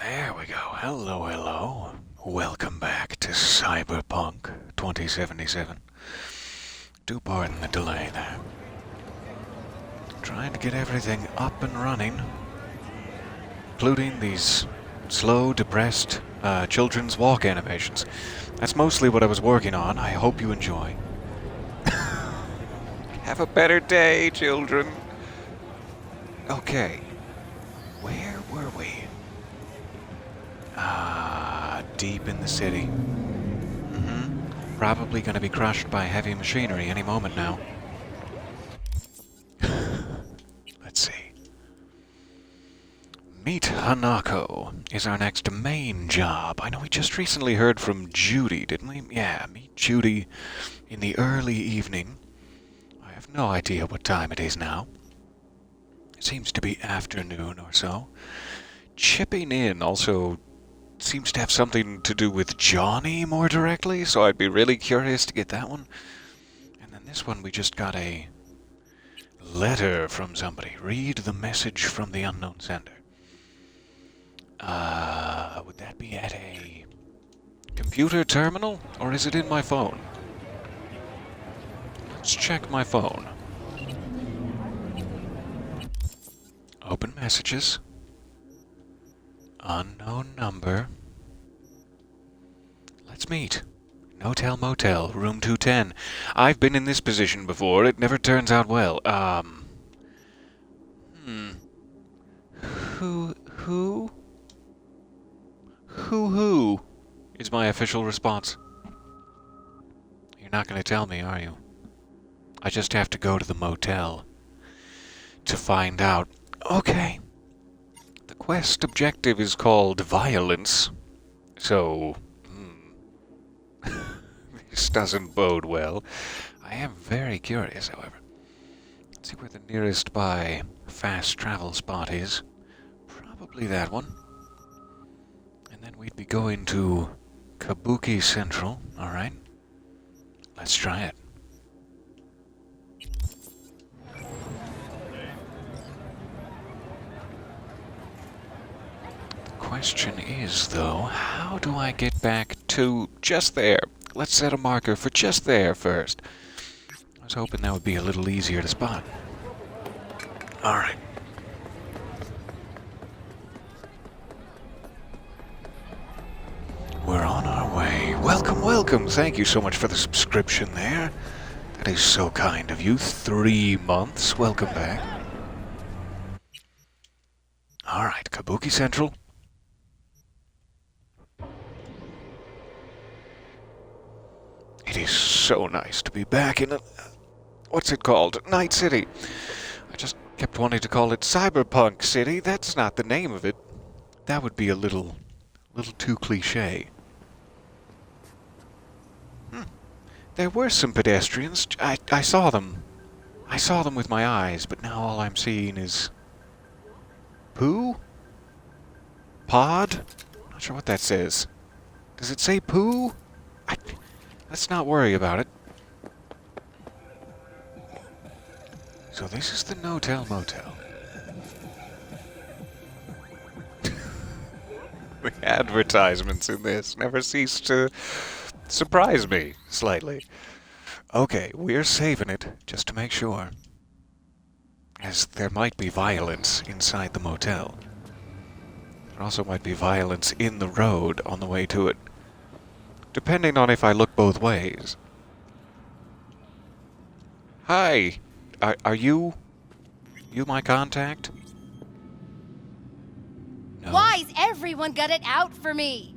There we go. Hello, hello. Welcome back to Cyberpunk 2077. Do pardon the delay there. Trying to get everything up and running, including these slow, depressed children's walk animations. That's mostly what I was working on. I hope you enjoy. Have a better day, children. Okay. Where were we? Deep in the city. Probably going to be crushed by heavy machinery any moment now. Let's see. Meet Hanako is our next main job. I know we just recently heard from Judy, didn't we? Yeah, meet Judy in the early evening. I have no idea what time it is now. It seems to be afternoon or so. Chipping in also seems to have something to do with Johnny more directly, so I'd be really curious to get that one. And then this one, we just got a letter from somebody. Read the message from the unknown sender. Would that be at a computer terminal, or is it in my phone? Let's check my phone. Open messages. Unknown number. Let's meet. No-tell motel, room 210. I've been in this position before. It never turns out well. Who is my official response. You're not going to tell me, are you? I just have to go to the motel to find out. Okay. The quest objective is called violence, so this doesn't bode well. I am very curious, however. Let's see where the nearest by fast travel spot is. Probably that one. And then we'd be going to Kabuki Central. Alright. Let's try it. Question is, though, how do I get back to just there? Let's set a marker for just there first. I was hoping that would be a little easier to spot. Alright. We're on our way. Welcome, welcome. Thank you so much for the subscription there. That is so kind of you. 3 months. Welcome back. Alright, Kabuki Central. It is so nice to be back in a... what's it called? Night City. I just kept wanting to call it Cyberpunk City. That's not the name of it. That would be a little too cliché. There were some pedestrians. I saw them. I saw them with my eyes, but now all I'm seeing is... poo? Pod? Not sure what that says. Does it say poo? Let's not worry about it. So this is the no-tell motel. The advertisements in this never cease to surprise me slightly. Okay, we're saving it just to make sure, as there might be violence inside the motel. There also might be violence in the road on the way to it, depending on if I look both ways. Hi! Are you my contact? No. Why's everyone got it out for me?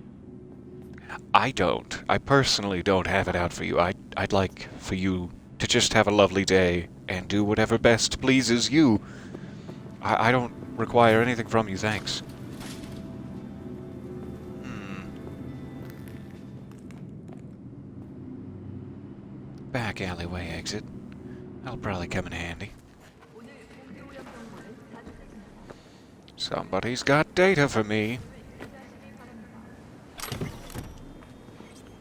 I don't. I personally don't have it out for you. I'd like for you to just have a lovely day and do whatever best pleases you. I don't require anything from you, thanks. Back alleyway exit. That'll probably come in handy. Somebody's got data for me.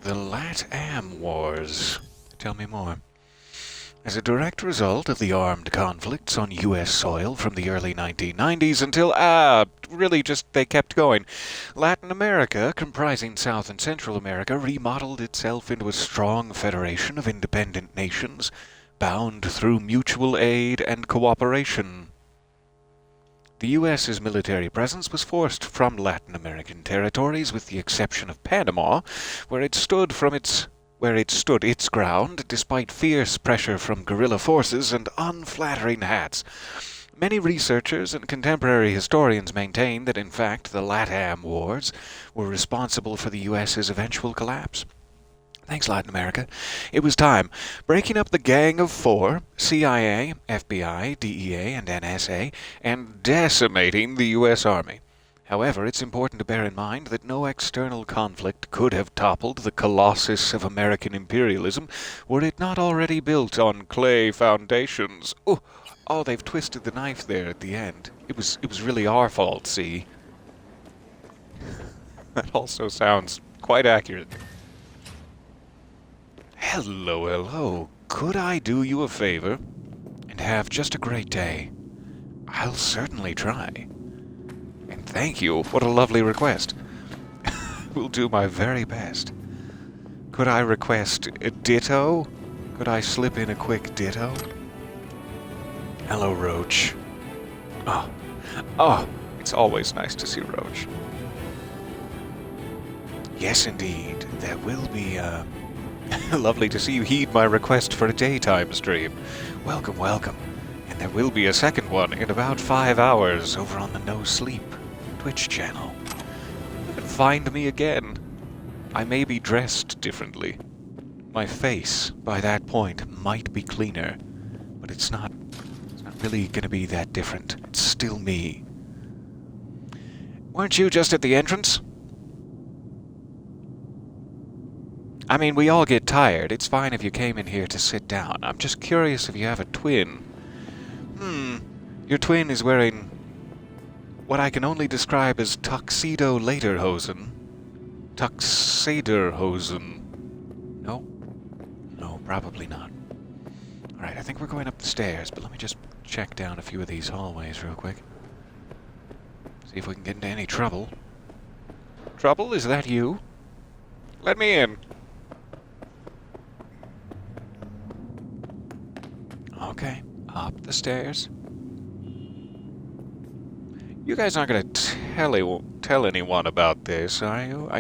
The LatAm Wars. Tell me more. As a direct result of the armed conflicts on U.S. soil from the early 1990s until, really just they kept going. Latin America, comprising South and Central America, remodeled itself into a strong federation of independent nations, bound through mutual aid and cooperation. The U.S.'s military presence was forced from Latin American territories, with the exception of Panama, where it stood its ground, despite fierce pressure from guerrilla forces and unflattering hats. Many researchers and contemporary historians maintain that, in fact, the LATAM wars were responsible for the U.S.'s eventual collapse. Thanks, Latin America. It was time. Breaking up the Gang of Four, CIA, FBI, DEA, and NSA, and decimating the U.S. Army. However, it's important to bear in mind that no external conflict could have toppled the colossus of American imperialism were it not already built on clay foundations. Oh, they've twisted the knife there at the end. It was really our fault, see? That also sounds quite accurate. Hello, hello. Could I do you a favor? And have just a great day? I'll certainly try. And thank you. What a lovely request. Will do my very best. Could I request a ditto? Could I slip in a quick ditto? Hello, Roach. Oh, it's always nice to see Roach. Yes, indeed. There will be, lovely to see you heed my request for a daytime stream. Welcome, welcome. And there will be a second one in about 5 hours over on the No Sleep Twitch channel. You can find me again. I may be dressed differently. My face, by that point, might be cleaner. But it's not really gonna be that different. It's still me. Weren't you just at the entrance? I mean, we all get tired. It's fine if you came in here to sit down. I'm just curious if you have a twin. Your twin is wearing what I can only describe as tuxedo lederhosen. Tuxederhosen. No? No, probably not. Alright, I think we're going up the stairs, but let me just check down a few of these hallways real quick. See if we can get into any trouble. Trouble? Is that you? Let me in. Okay, up the stairs. You guys aren't gonna tell anyone about this, are you?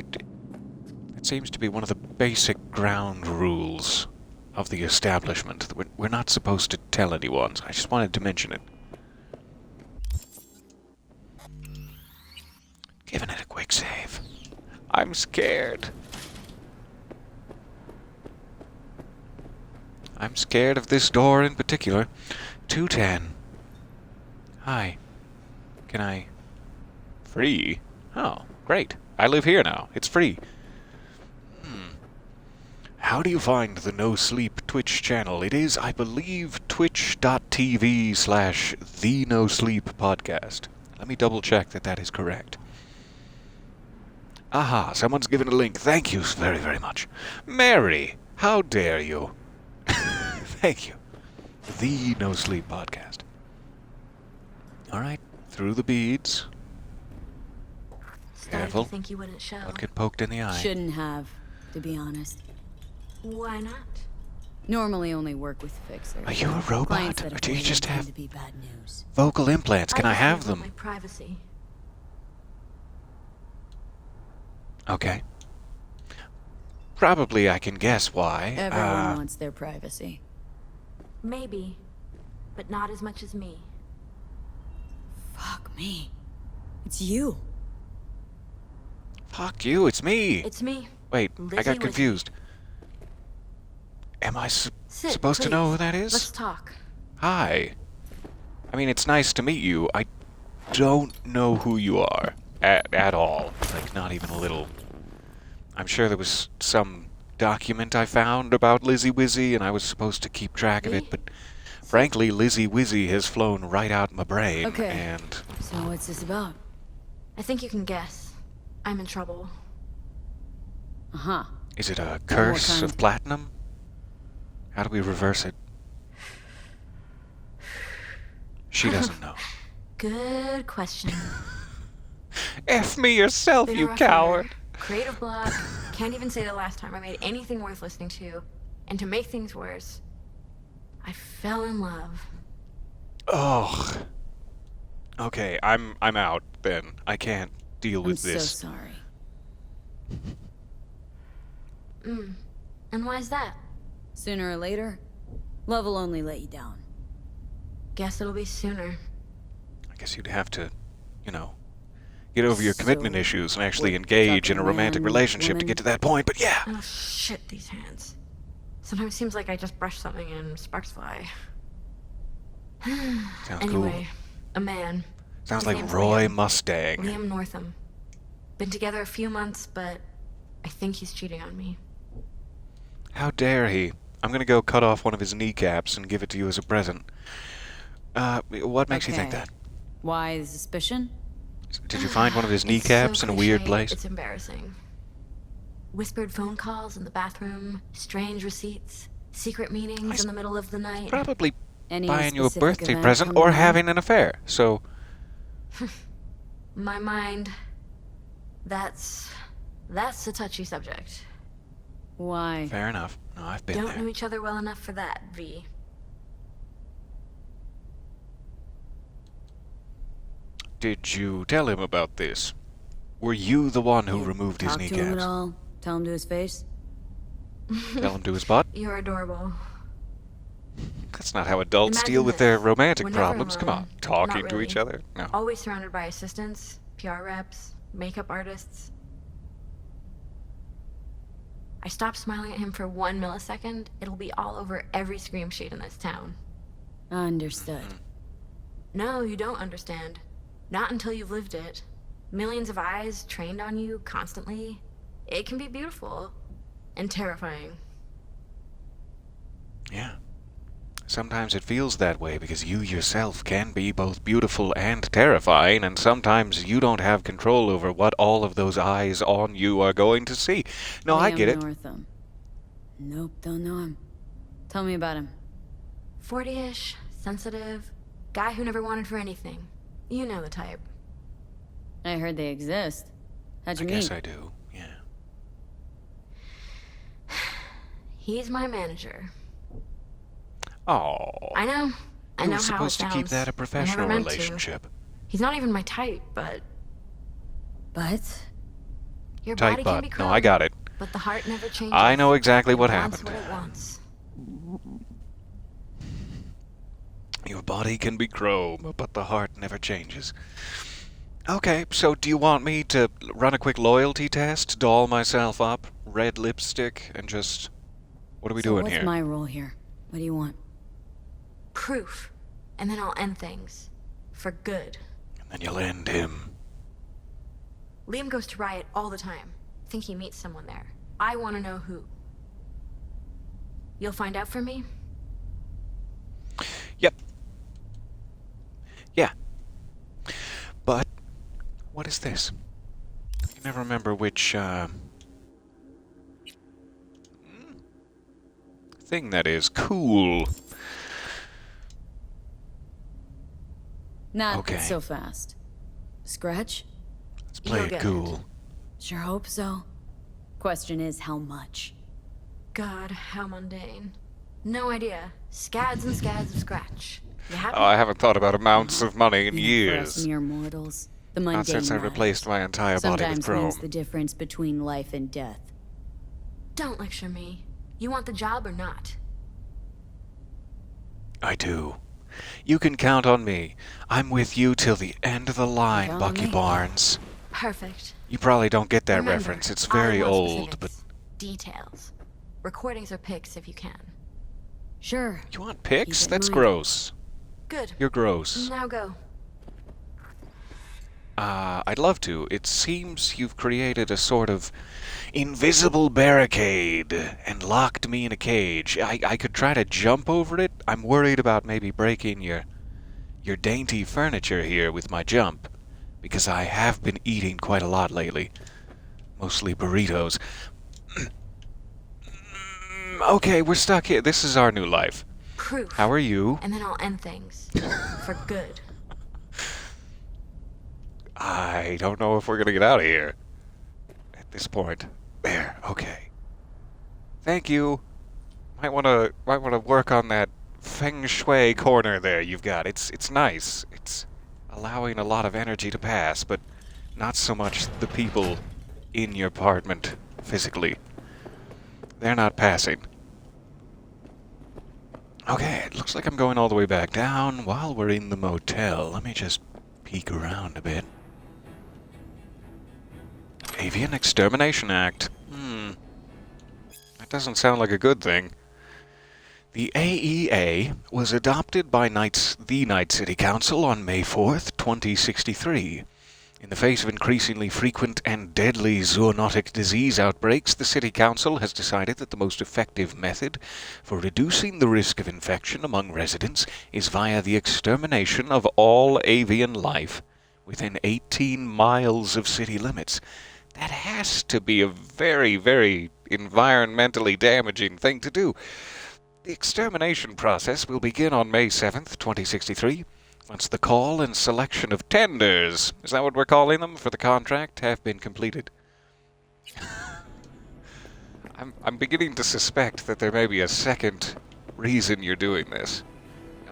It seems to be one of the basic ground rules of the establishment. We're not supposed to tell anyone, so I just wanted to mention it. Giving it a quick save. I'm scared. I'm scared of this door in particular. 210. Hi. Can I... Free? Oh, great. I live here now. It's free. How do you find the No Sleep Twitch channel? It is, I believe, twitch.tv/The No Sleep Podcast. Let me double check that is correct. Aha, someone's given a link. Thank you very, very much. Mary, how dare you? Thank you. The No Sleep Podcast. Alright, through the beads. Careful. Think you wouldn't show. Don't get poked in the eye. Shouldn't have, to be honest. Why not? Normally only work with fixers. Are you a robot? Clients that Or do you just tend have to be bad news. vocal implants? Can I have them? My privacy. Okay. Probably I can guess why. Everyone wants their privacy. Maybe, but not as much as me. Fuck me. It's you. Fuck you, it's me. It's me. Wait, I Lizzie got with confused. Am I Sit, supposed to please. know who that is? Let's talk. Hi. I mean, it's nice to meet you. I don't know who you are. At all. Like, not even a little. I'm sure there was some document I found about Lizzie Wizzy, and I was supposed to keep track of it, but frankly, Lizzie Wizzy has flown right out my brain, Okay. and... So what's this about? I think you can guess. I'm in trouble. Uh-huh. Is it a curse of platinum? How do we reverse it? She doesn't know. Good question. F me yourself, Been a you rough coward! year. Creative block. Can't even say the last time I made anything worth listening to. And to make things worse, I fell in love. Ugh. Okay, I'm out then. I can't deal I'm with so this. sorry. And why's that? Sooner or later, love will only let you down. Guess it'll be sooner. I guess you'd have to, you know, get over your commitment So, issues and actually we're engage in a talking romantic man, relationship to woman? get to that point, but yeah. Oh shit, these hands. Sometimes it seems like I just brush something and sparks fly. Sounds Anyway, a man. cool. Sounds His like name's Roy Liam. Mustang. Liam Northam. Been together a few months, but I think he's cheating on me. How dare he? I'm gonna go cut off one of his kneecaps and give it to you as a present. What makes you think Okay. that? Why the suspicion? Did you find one of his It's kneecaps so in a weird cliché, place? It's embarrassing. Whispered phone calls in the bathroom, strange receipts, secret meetings in the middle of the night. Probably Any buying you a specific birthday event present come or to mind? having an affair. So, My mind. That's a touchy subject. Why? fair enough. No, I've been Don't there. know each other well enough for that, V. Did you tell him about this? Were you the one who You removed his talk to him at kneecaps? all? Tell him to his face? Tell him to his butt? You're adorable. That's not how adults Imagine deal with their this. romantic We're never problems. Come on, alone. talking Not to each really. other? No. Always surrounded by assistants, PR reps, makeup artists. I stop smiling at him for 1 millisecond, it'll be all over every scream sheet in this town. Understood. No, you don't understand. Not until you've lived it. Millions of eyes trained on you constantly. It can be beautiful and terrifying. Yeah. Sometimes it feels that way because you yourself can be both beautiful and terrifying, and sometimes you don't have control over what all of those eyes on you are going to see. No, I Liam get it. Northam. Nope, don't know him. Tell me about him. 40-ish, sensitive, guy who never wanted for anything. You know the type. I heard they exist. How'd I you guess meet? I do, yeah. He's my manager. Oh, I know. I you know were how it supposed to keep sounds. that a I professional never meant to. relationship. He's not even my type, but But? your Tight body can butt. be No, cruel. I got it. But the heart never changes. I know exactly It what wants happened. what it wants. Your body can be chrome, but the heart never changes. Okay, so do you want me to run a quick loyalty test, doll myself up, red lipstick, and just... What are we So doing what's here? my role here? What do you want? Proof. And then I'll end things. For good. And then you'll end him. Liam goes to Riot all the time. Think he meets someone there. I want to know who. You'll find out for me? Yep. Yeah. But, what is this? I can never remember which, thing that is. Cool. Not Okay. so fast. Scratch? Let's play You'll it get cool. Sure hope so. Question is, how much? God, how mundane. No idea. Scads and scads of scratch. You happy? Oh, I haven't thought about amounts of money in You know, for us years. mere mortals, the mundane Not since I matters. replaced my entire body with Sometimes means chrome. the difference between life and death. Don't lecture me. You want the job or not? I do. You can count on me. I'm with you till the end of the line, Count on Bucky me. Barnes. Perfect. You probably don't get that Remember, reference. It's I very want old, but... specifics. Details. Recordings or pics if you can. Sure. You want pics? Keep it in That's mind. gross. Good. You're gross. Now go. I'd love to. It seems you've created a sort of invisible barricade and locked me in a cage. I could try to jump over it. I'm worried about maybe breaking your dainty furniture here with my jump, because I have been eating quite a lot lately. Mostly burritos. Okay, we're stuck here. This is our new life. Proof. How are you? And then I'll end things. For good. I don't know if we're gonna get out of here at this point. There, okay. Thank you. Might wanna work on that feng shui corner there you've got. It's nice. It's allowing a lot of energy to pass, but not so much the people in your apartment physically. They're not passing. Okay, it looks like I'm going all the way back down while we're in the motel. Let me just peek around a bit. Avian Extermination Act. That doesn't sound like a good thing. The AEA was adopted by the Night City Council on May 4th, 2063. In the face of increasingly frequent and deadly zoonotic disease outbreaks, the City Council has decided that the most effective method for reducing the risk of infection among residents is via the extermination of all avian life within 18 miles of city limits. That has to be a very, very environmentally damaging thing to do. The extermination process will begin on May 7th, 2063. Once the call and selection of tenders, is that what we're calling them, for the contract, have been completed. I'm beginning to suspect that there may be a second reason you're doing this.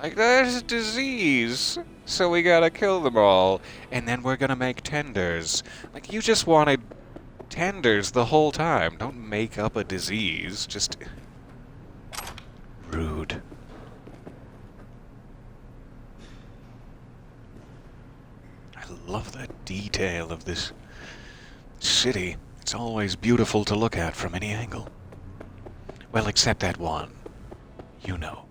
Like, there's disease, so we gotta kill them all, and then we're gonna make tenders. Like, you just wanted tenders the whole time. Don't make up a disease, just... rude. I love the detail of this city. It's always beautiful to look at from any angle. Well, except that one. You know.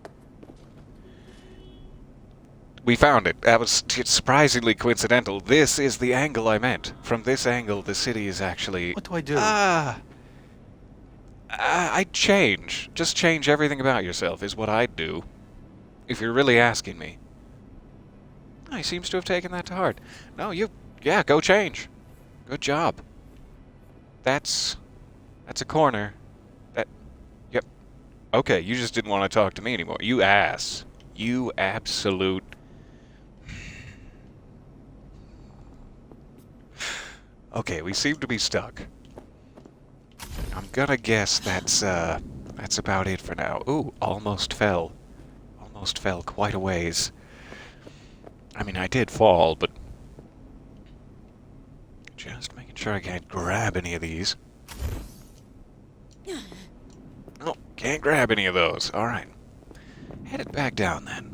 We found it. That was surprisingly coincidental. This is the angle I meant. From this angle, the city is actually... What do I do? I'd change. Just change everything about yourself is what I'd do. If you're really asking me. Oh, he seems to have taken that to heart. No, yeah, go change. Good job. That's a corner. Yep. Okay, you just didn't want to talk to me anymore. You ass. You absolute... Okay, we seem to be stuck. I'm gonna guess that's about it for now. Ooh, almost fell. Almost fell quite a ways. I mean, I did fall, but... just making sure I can't grab any of these. No, can't grab any of those. Alright. Headed back down, then.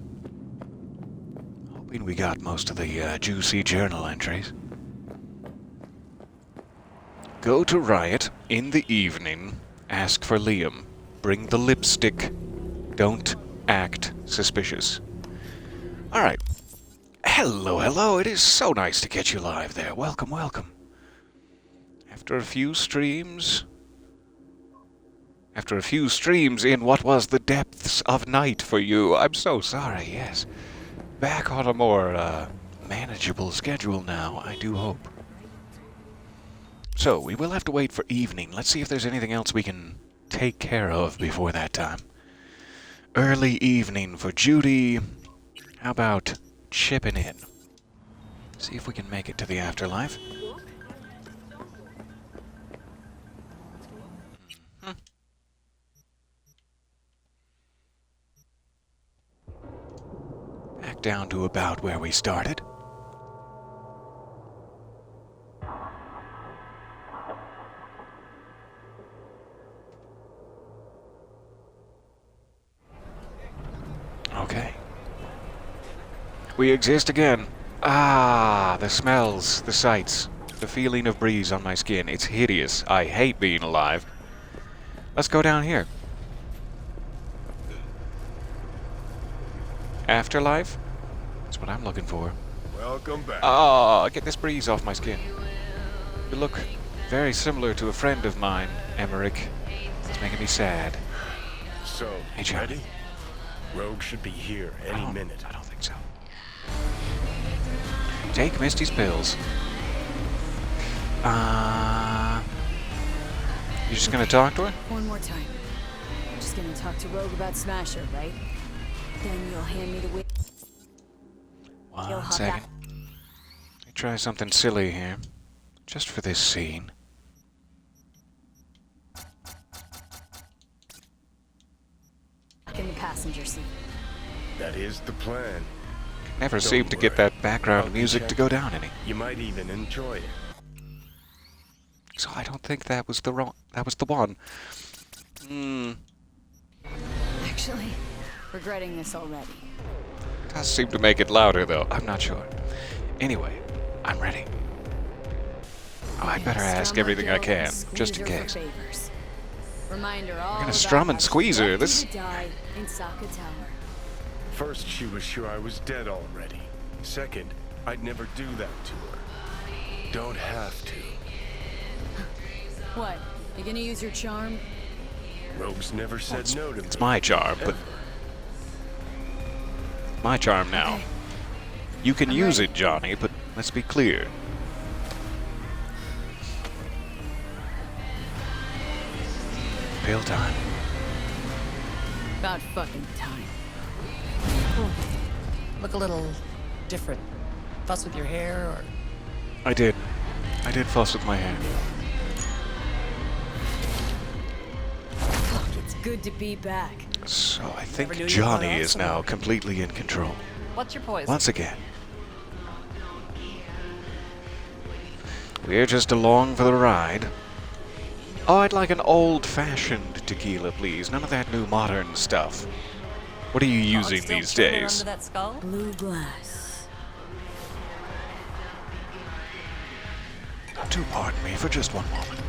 Hoping we got most of the juicy journal entries. Go to Riot in the evening. Ask for Liam. Bring the lipstick. Don't act suspicious. Alright. Hello, hello. It is so nice to get you live there. Welcome, welcome. After a few streams in what was the depths of night for you, I'm so sorry, yes. Back on a more manageable schedule now, I do hope. So, we will have to wait for evening. Let's see if there's anything else we can take care of before that time. Early evening for Judy. How about chipping in? See if we can make it to the afterlife. Back down to about where we started. Okay. We exist again. Ah, the smells, the sights, the feeling of breeze on my skin. It's hideous. I hate being alive. Let's go down here. Afterlife? That's what I'm looking for. Welcome back. Oh, get this breeze off my skin. You look very similar to a friend of mine, Emmerich. It's making me sad. So, Hey, Johnny. ready? Rogue should be here any minute. I don't think so. Take Misty's pills. You just gonna talk to her? One more time. I'm just gonna talk to Rogue about Smasher, right? Then you'll hand me the whip. One second. Try something silly here. Just for this scene. In the passenger seat. That is the plan. Never Don't seemed to get worry. that background I'll be music to go down any. You might even enjoy it. So I don't think that was the one. Actually, regretting this already. Does seem to make it louder though. I'm not sure. Anyway, I'm ready. Oh, I better ask everything I can, just in case. Reminder all We're gonna strum and squeeze her. This. died in Saka Tower. First, she was sure I was dead already. Second, I'd never do that to her. Don't have to. What? You gonna use your charm? Rogue's never said no to me. It's my charm, but my charm now. Okay. You can I'm use ready. it, Johnny, but let's be clear. Pill time. About fucking time. Look a little different. Fuss with your hair, or I did fuss with my hair. It's good to be back. So I Never think knew you Johnny were is awesome. now completely in control. what's your poison? Once again. We're just along for the ride. Oh, I'd like an old-fashioned tequila, please. None of that new modern stuff. What are you Dog using still these churning days? Under that skull? Blue glass. Do pardon me for just one moment.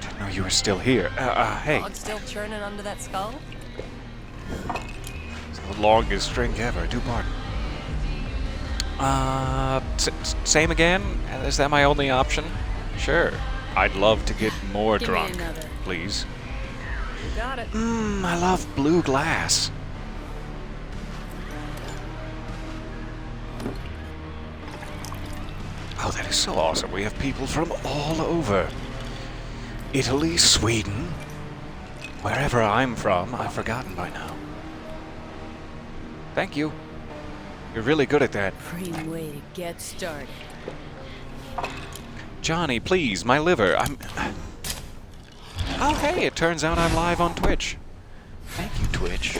I didn't know you were still here. Hey. Dog still churning under that skull? It's the longest drink ever. Do pardon. Same again? Is that my only option? Sure. I'd love to get more Give me drunk, another. please. You got it. I love blue glass. Oh, that is so awesome. We have people from all over. Italy, Sweden, wherever I'm from, I've forgotten by now. Thank you. You're really good at that. Prime way to get started. Johnny, please, my liver. Oh, hey, it turns out I'm live on Twitch. Thank you, Twitch.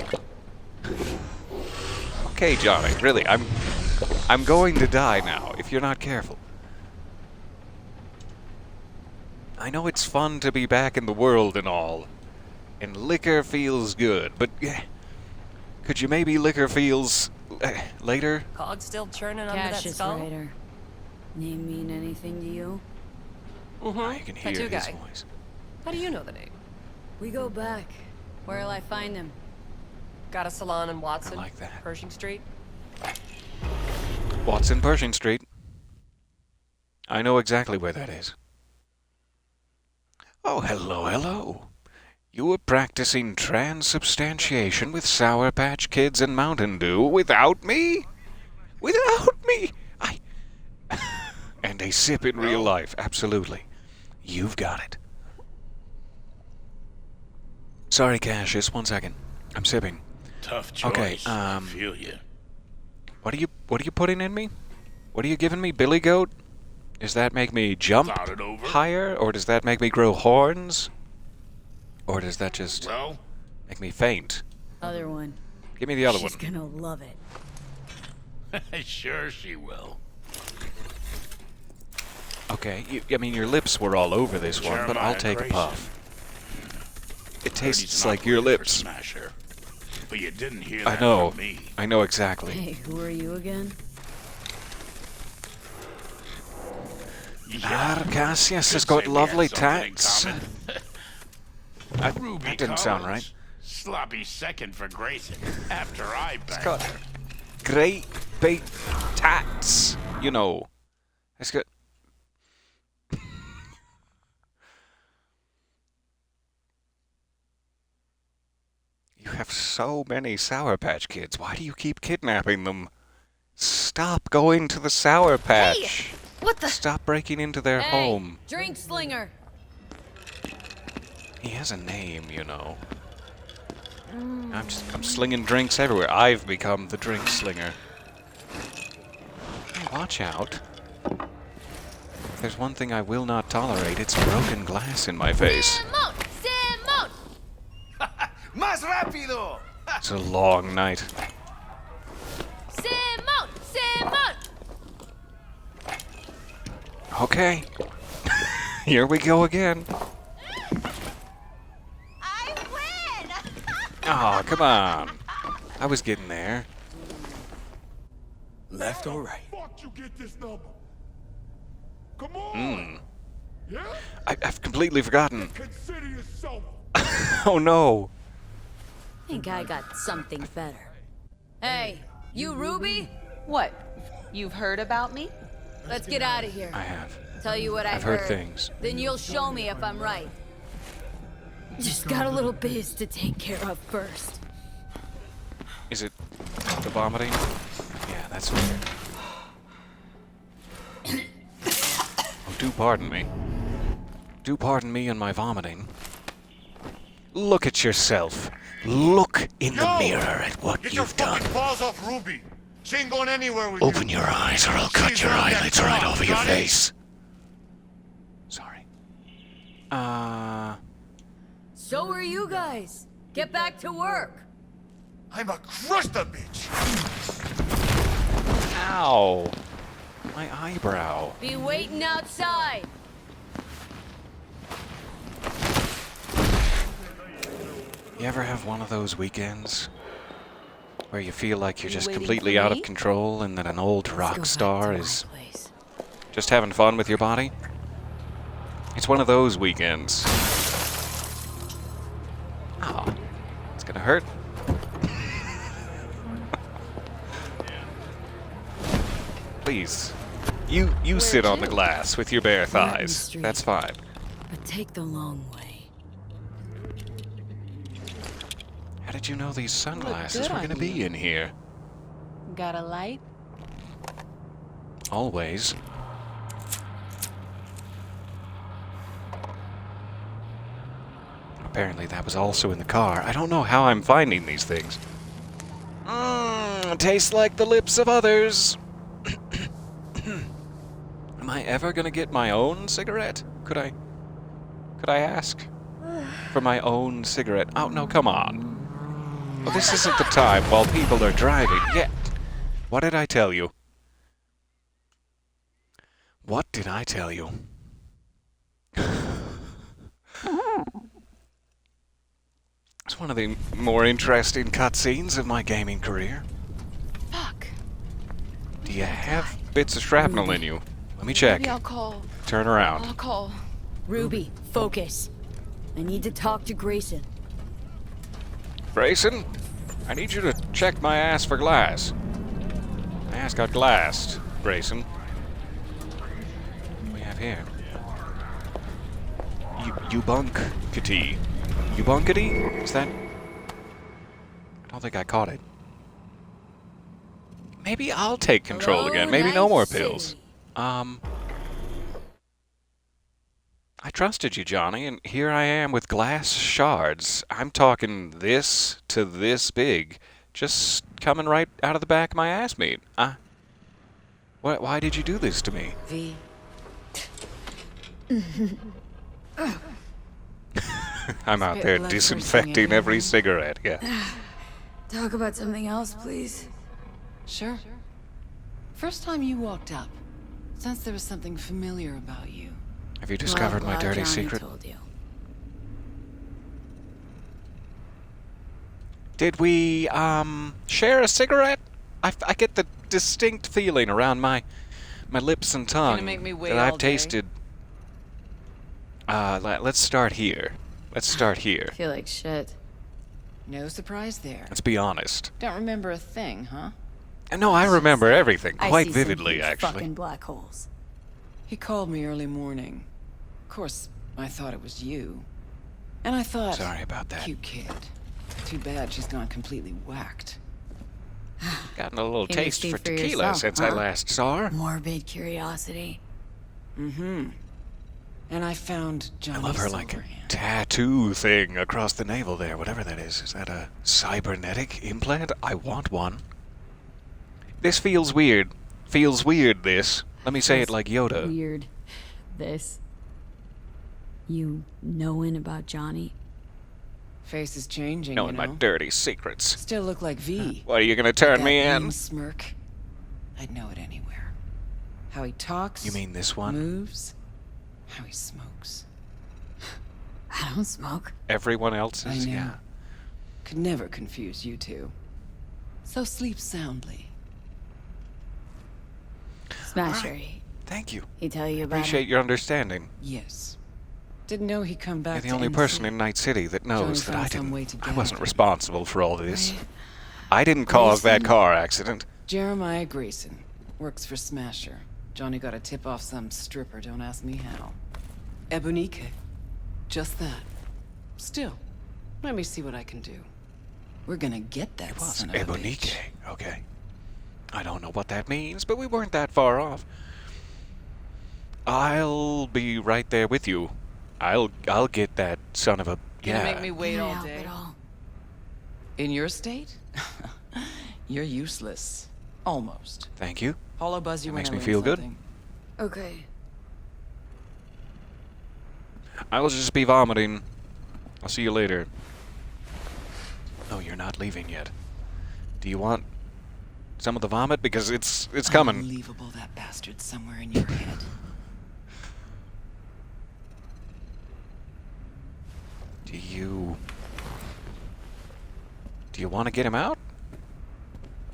Okay, Johnny, really, I'm going to die now if you're not careful. I know it's fun to be back in the world and all, and liquor feels good, but could you maybe liquor feels later? Cog still churning under that Cassius skull? Ryder. Name mean anything to you? Oh, you can hear Tattoo his guy. voice. How do you know the name? We go back. Where'll I find him? Got a salon in Watson, like that. Pershing Street. Watson, Pershing Street. I know exactly where that is. Oh, hello, hello. You were practicing transubstantiation with Sour Patch Kids and Mountain Dew without me? Without me? And a sip in real life, absolutely. You've got it. Sorry, Cassius, 1 second. I'm sipping. Tough choice. Okay, I feel you. What are you putting in me? What are you giving me, Billy Goat? Does that make me jump Thought it over? higher, or does that make me grow horns? Or does that just Well, make me faint? Other one. Give me the other She's one. gonna love it. sure she will. Okay, I mean, your lips were all over this one, but I'll Jeremiah take a Grayson. puff. It Heard he's tastes an like your operator for lips. Smasher. But you didn't hear I that know. from me. I know exactly. Hey, who are you again? Cassius has Could got say we lovely had something in tats. common. Ruby That didn't sound right. Collins. Sloppy second for Grayson after I banged got- her. Great big tats. You know. It's good. You have so many Sour Patch Kids. Why do you keep kidnapping them? Stop. Stop going to the Sour Patch. Hey! What the? Stop breaking into their home. Drink slinger. He has a name, you know. I'm slinging drinks everywhere. I've become the drink slinger. Hey, watch out. There's one thing I will not tolerate. It's broken glass in my face. Simon! Simon! Más rápido! It's a long night. Simon! Simon! Okay. Here we go again. I win! Oh, come on. I was getting there. Left or right? Fuck you get this number. Come on. Yeah? I've completely forgotten. Consider yourself. Oh no. Think I got something better. Hey, you Ruby? What? You've heard about me? Let's get out of here. I have. Tell you what I've heard things. Then you'll show me if I'm right. Just got a little biz to take care of first. Is it the vomiting? Yeah, that's weird. Oh, do pardon me. Do pardon me and my vomiting. Look at yourself. Look in the mirror at what Get your you've done. fucking paws off Ruby. She ain't going anywhere with Open you. your eyes or I'll cut She's your on that eyelids right job, over your got it? face. Sorry. So are you guys. Get back to work. I'm a crush the bitch. Ow. My eyebrow. Be waiting outside. You ever have one of those weekends where you feel like you're just Waiting completely for out of me? control and that an old rock Go back star to my is place. just having fun with your body? It's one of those weekends. Oh, it's gonna hurt. Please, you sit on the glass with your bare We're out in the thighs. street. That's fine. But take the long way. How did you know these sunglasses good were on gonna be you. in here? Got a light? Always. Apparently that was also in the car. I don't know how I'm finding these things. Tastes like the lips of others. Am I ever gonna get my own cigarette? Could I ask? For my own cigarette? Oh, no, come on. Well, this isn't the time while people are driving. Yeah. What did I tell you? What did I tell you? It's one of the more interesting cutscenes of my gaming career. Fuck. Do you have bits of shrapnel in you? Let me check. Maybe I'll call. Turn around. I'll call. Ruby, focus. I need to talk to Grayson. Grayson, I need you to check my ass for glass. My ass got glassed, Grayson. What do we have here? Ubunkity. Ubunkity? Is that... I don't think I caught it. Maybe I'll take control Hello, again. Maybe no Night more City. pills. I trusted you, Johnny, and here I am with glass shards. I'm talking this to this big, just coming right out of the back of my ass meat. Why did you do this to me? V. I'm out there blood disinfecting coursing every everywhere. cigarette, yeah. Talk about something else, please. Sure. First time you walked up, sensed there was something familiar about you. Have you discovered my dirty Johnny secret? Told you. Did we, share a cigarette? I get the distinct feeling around my lips and tongue make me wait that I've all day? tasted. Let's start here. Let's start here. Feel like shit. No surprise there. Let's be honest. Don't remember a thing, huh? And no, I remember everything I quite see some vividly, huge actually. Fucking black holes. He called me early morning. Of course, I thought it was you. And I thought, Sorry about that. cute kid. Too bad she's gone completely whacked. Gotten a little Can you taste see for for tequila yourself, since I huh? last saw her. Morbid curiosity. And I found I Johnny love her like Silverhand. tattoo thing across the navel there, whatever that is. Is that a cybernetic implant? I want one. This feels weird. Feels weird, this. Let me say it Feels like Yoda. Weird. This. You knowing about Johnny? Face is changing, Knowing you my know. dirty secrets. Still look like V. What, are you gonna turn That me in? mean smirk. I'd know it anywhere. How he talks. You mean this one? Moves. How he smokes. I don't smoke. Everyone else's? I know. Yeah. Could never confuse you two. So sleep soundly. Smasher. Thank you. He tell you about Appreciate your understanding. Yes. Didn't know he'd come back. You're the only person in Night City that knows that Johnny I found some way didn't. to I wasn't get him. responsible for all this. Right. I didn't cause that Grayson. car accident. Jeremiah Grayson. Works for Smasher. Johnny got a tip off some stripper, don't ask me how. Ebonique. Just that. Still, let me see what I can do. We're gonna get that It was son of a Ebonique. bitch. Okay. I don't know what that means, but we weren't that far off. I'll be right there with you. I'll get that son of a Gonna make me wait all Can't help day. it all. In your state? You're useless. Almost. Thank you. Hollow buzz you That when makes I me learn feel good. something. Okay. I will just be vomiting. I'll see you later. Oh, you're not leaving yet. Do you want some of the vomit? Because it's coming. Unbelievable that bastard's somewhere in your head. Do you want to get him out?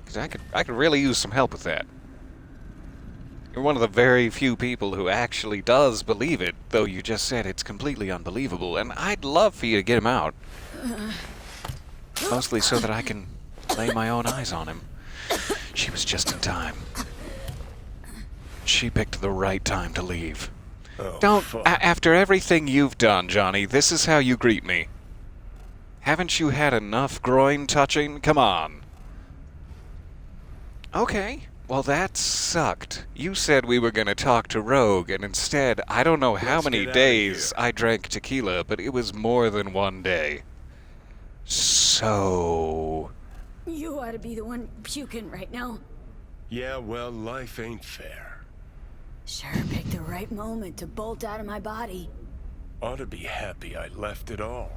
Because I could really use some help with that. You're one of the very few people who actually does believe it, though you just said it's completely unbelievable, and I'd love for you to get him out. Mostly so that I can lay my own eyes on him. She was just in time. She picked the right time to leave. Oh, Don't. fuck. After everything you've done, Johnny, this is how you greet me. Haven't you had enough groin touching? Come on. Okay. Well, that sucked. You said we were going to talk to Rogue, and instead, I don't know how Let's many get outta days here. I drank tequila, but it was more than one day. So... You ought to be the one puking right now. Yeah, well, life ain't fair. Sure picked the right moment to bolt out of my body. Ought to be happy I left it all.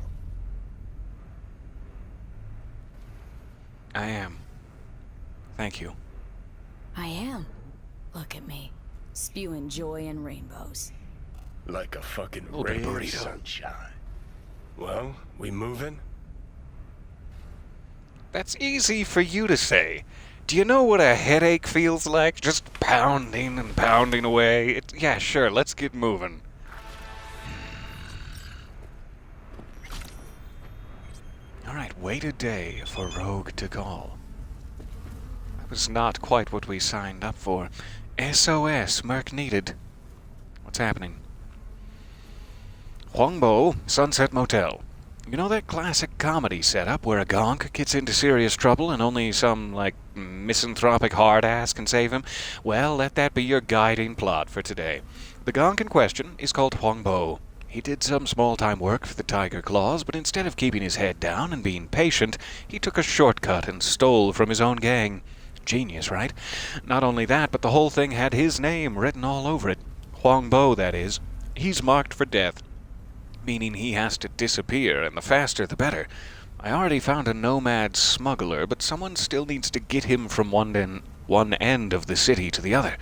I am. Thank you. I am. Look at me. Spewing joy and rainbows. Like a fucking Little bit ray of of burrito. sunshine. Well, we moving? That's easy for you to say. Do you know what a headache feels like? Just pounding and pounding away. Yeah, sure, let's get moving. Alright, wait a day for Rogue to call. That was not quite what we signed up for. SOS, Merc needed. What's happening? Hwangbo, Sunset Motel. You know that classic comedy setup where a gonk gets into serious trouble and only some, like, misanthropic hard-ass can save him? Well, let that be your guiding plot for today. The gonk in question is called Hwangbo. He did some small-time work for the Tiger Claws, but instead of keeping his head down and being patient, he took a shortcut and stole from his own gang. Genius, right? Not only that, but the whole thing had his name written all over it. Hwangbo, that is. He's marked for death, meaning he has to disappear, and the faster the better. I already found a nomad smuggler, but someone still needs to get him from one end of the city to the other.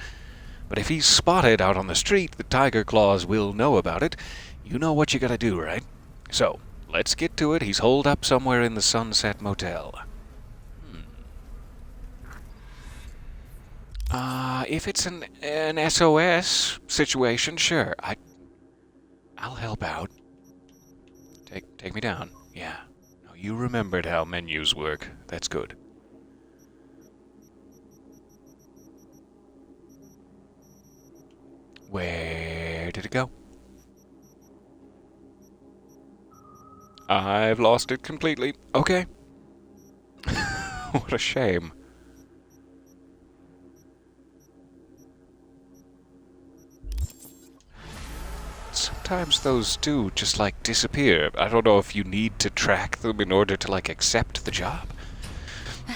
But if he's spotted out on the street, the Tiger Claws will know about it. You know what you gotta do, right? So, let's get to it. He's holed up somewhere in the Sunset Motel. If it's an SOS situation, sure. I'll help out. Take me down. Yeah. No, you remembered how menus work. That's good. Where did it go? I've lost it completely. Okay. What a shame. sometimes those do just, like, disappear. I don't know if you need to track them in order to, like, accept the job.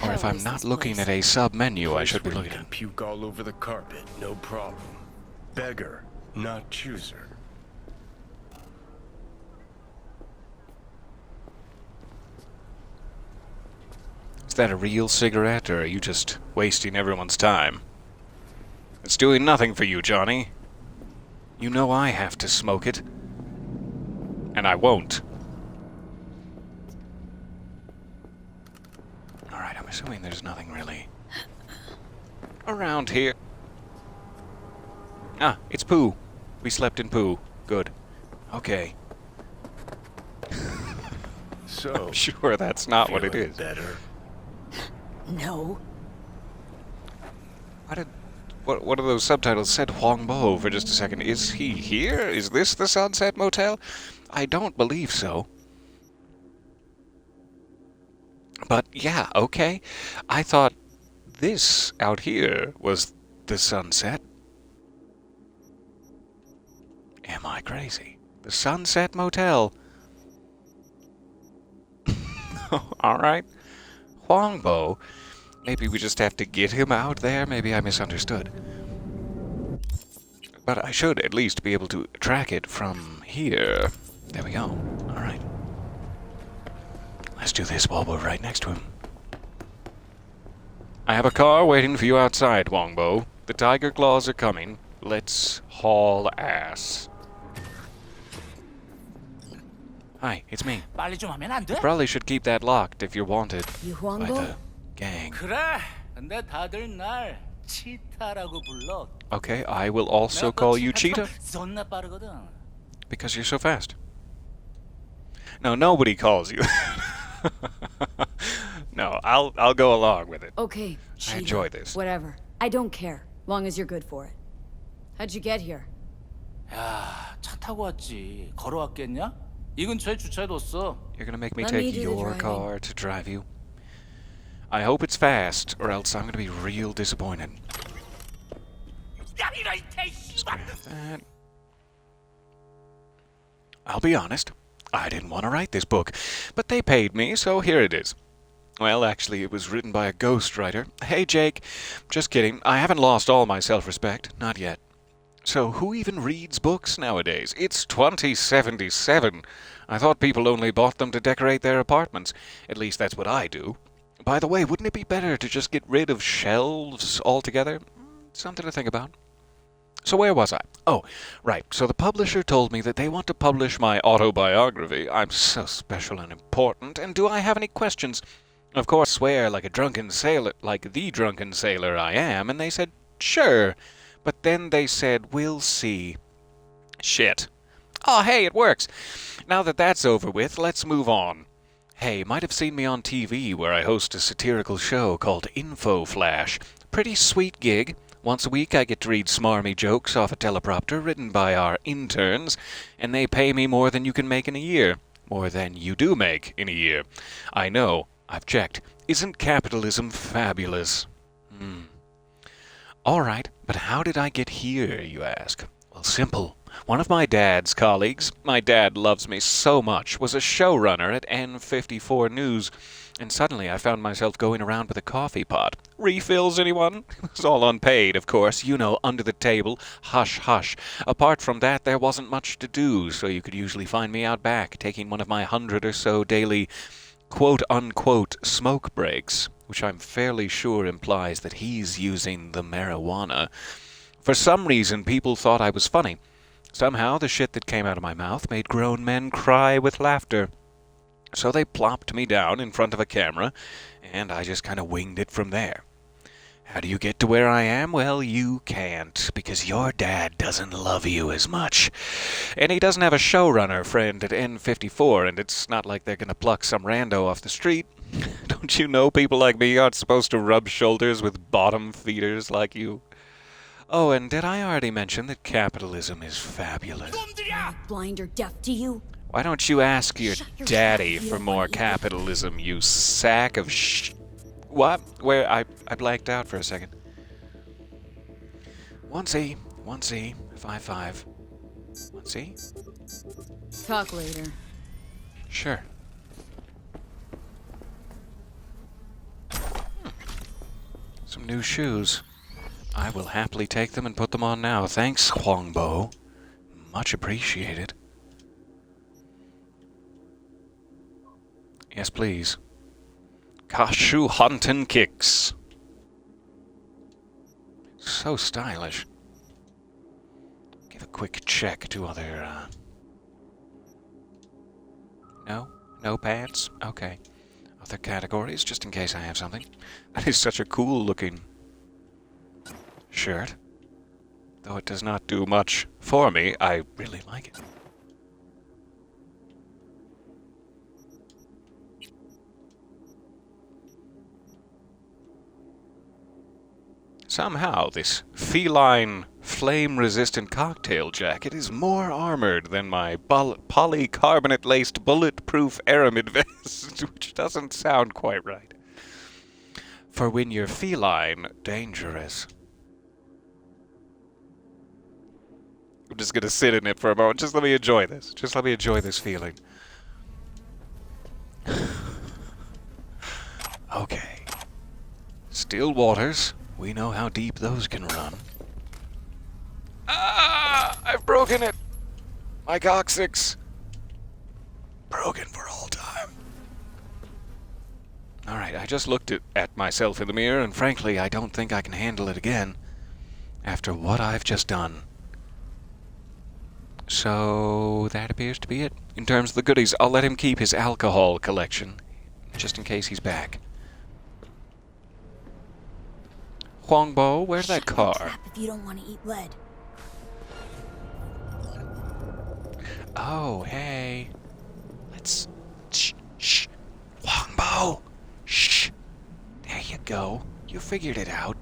Or if I'm not looking at a sub-menu, I should be looking Can at... puke all over the carpet, no problem. Beggar, not chooser. Is that a real cigarette, or are you just wasting everyone's time? It's doing nothing for you, Johnny. You know I have to smoke it. And I won't. Alright, I'm assuming there's nothing really around here. Ah, it's poo. We slept in poo. Good. Okay. So, I'm sure that's not what it feeling is. better? No. Why did... One of those subtitles said Hwangbo for just a second. Is he here? Is this the Sunset Motel? I don't believe so. But yeah, okay. I thought this out here was the Sunset. Am I crazy? The Sunset Motel. Alright. Hwangbo. Maybe we just have to get him out there? Maybe I misunderstood. But I should at least be able to track it from here. There we go. Alright. Let's do this while we're right next to him. I have a car waiting for you outside, Hwangbo. The tiger claws are coming. Let's haul ass. Hi, it's me. 빨리 좀 하면 안 돼? Probably should keep that locked if you're wanted You by Hwangbo? the gang. 그래. 근데 다들 날 치타라고 불러. Okay, I will also call you Cheetah 존나 빠르거든. because you're so fast. No, nobody calls you. No, I'll go along with it. Okay, I Cheetah. enjoy this. Whatever. I don't care, long as you're good for it. How'd you get here? 야, 차 타고 왔지. 걸어왔겠냐? 이 근처에 주차해뒀어. You're gonna make me Let take me do the your driving. car to drive you. I hope it's fast, or else I'm gonna be real disappointed. 야, 이런 개 씨발. That. I'll be honest, I didn't want to write this book, but they paid me, so here it is. Well, actually, it was written by a ghostwriter. Hey, Jake. Just kidding. I haven't lost all my self-respect. Not yet. So, who even reads books nowadays? It's 2077. I thought people only bought them to decorate their apartments. At least that's what I do. By the way, wouldn't it be better to just get rid of shelves altogether? Something to think about. So where was I? Oh, right. So the publisher told me that they want to publish my autobiography. I'm so special and important, and do I have any questions? Of course, swear like the drunken sailor I am, and they said, sure. But then they said, we'll see. Shit. Oh, hey, it works. Now that that's over with, let's move on. Hey, might have seen me on TV where I host a satirical show called Info Flash. Pretty sweet gig. Once a week I get to read smarmy jokes off a teleprompter written by our interns, and they pay me more than you can make in a year. More than you do make in a year. I know. I've checked. Isn't capitalism fabulous? All right, but how did I get here, you ask? Well, simple. One of my dad's colleagues, my dad loves me so much, was a showrunner at N54 News, and suddenly I found myself going around with a coffee pot. Refills, anyone? It was all unpaid, of course, you know, under the table, hush, hush. Apart from that, there wasn't much to do, so you could usually find me out back, taking one of my 100 or so daily quote-unquote smoke breaks, which I'm fairly sure implies that he's using the marijuana. For some reason, people thought I was funny. Somehow, the shit that came out of my mouth made grown men cry with laughter. So they plopped me down in front of a camera, and I just kind of winged it from there. How do you get to where I am? Well, you can't, because your dad doesn't love you as much. And he doesn't have a showrunner friend at N54, and it's not like they're gonna pluck some rando off the street. Don't you know people like me aren't supposed to rub shoulders with bottom feeders like you? Oh, and did I already mention that capitalism is fabulous? Blind or deaf to you? Why don't you ask your Shut your daddy mouth, you for more idiot. capitalism, you sack of What? Where? I blanked out for a second. 1C, 5, 1C. Talk later. Sure. Some new shoes. I will happily take them and put them on now. Thanks, Hwangbo. Much appreciated. Yes, please. Kashu Huntin' Kicks. So stylish. Give a quick check to other, No? No pants? Okay. Other categories, just in case I have something. That is such a cool-looking shirt. Though it does not do much for me, I really like it. Somehow, this feline, flame-resistant cocktail jacket is more armored than my polycarbonate-laced bulletproof aramid vest, which doesn't sound quite right. For when you're feline, dangerous. I'm just gonna sit in it for a moment. Just let me enjoy this. Just let me enjoy this feeling. Okay. Still waters. We know how deep those can run. Ah! I've broken it! My coccyx. Broken for all time. Alright, I just looked at myself in the mirror, and frankly, I don't think I can handle it again after what I've just done. So, that appears to be it. In terms of the goodies, I'll let him keep his alcohol collection, just in case he's back. Hwangbo, where's that car? If you don't want to eat lead. Oh, hey. Let's... Shh. Hwangbo! Shh. There you go. You figured it out.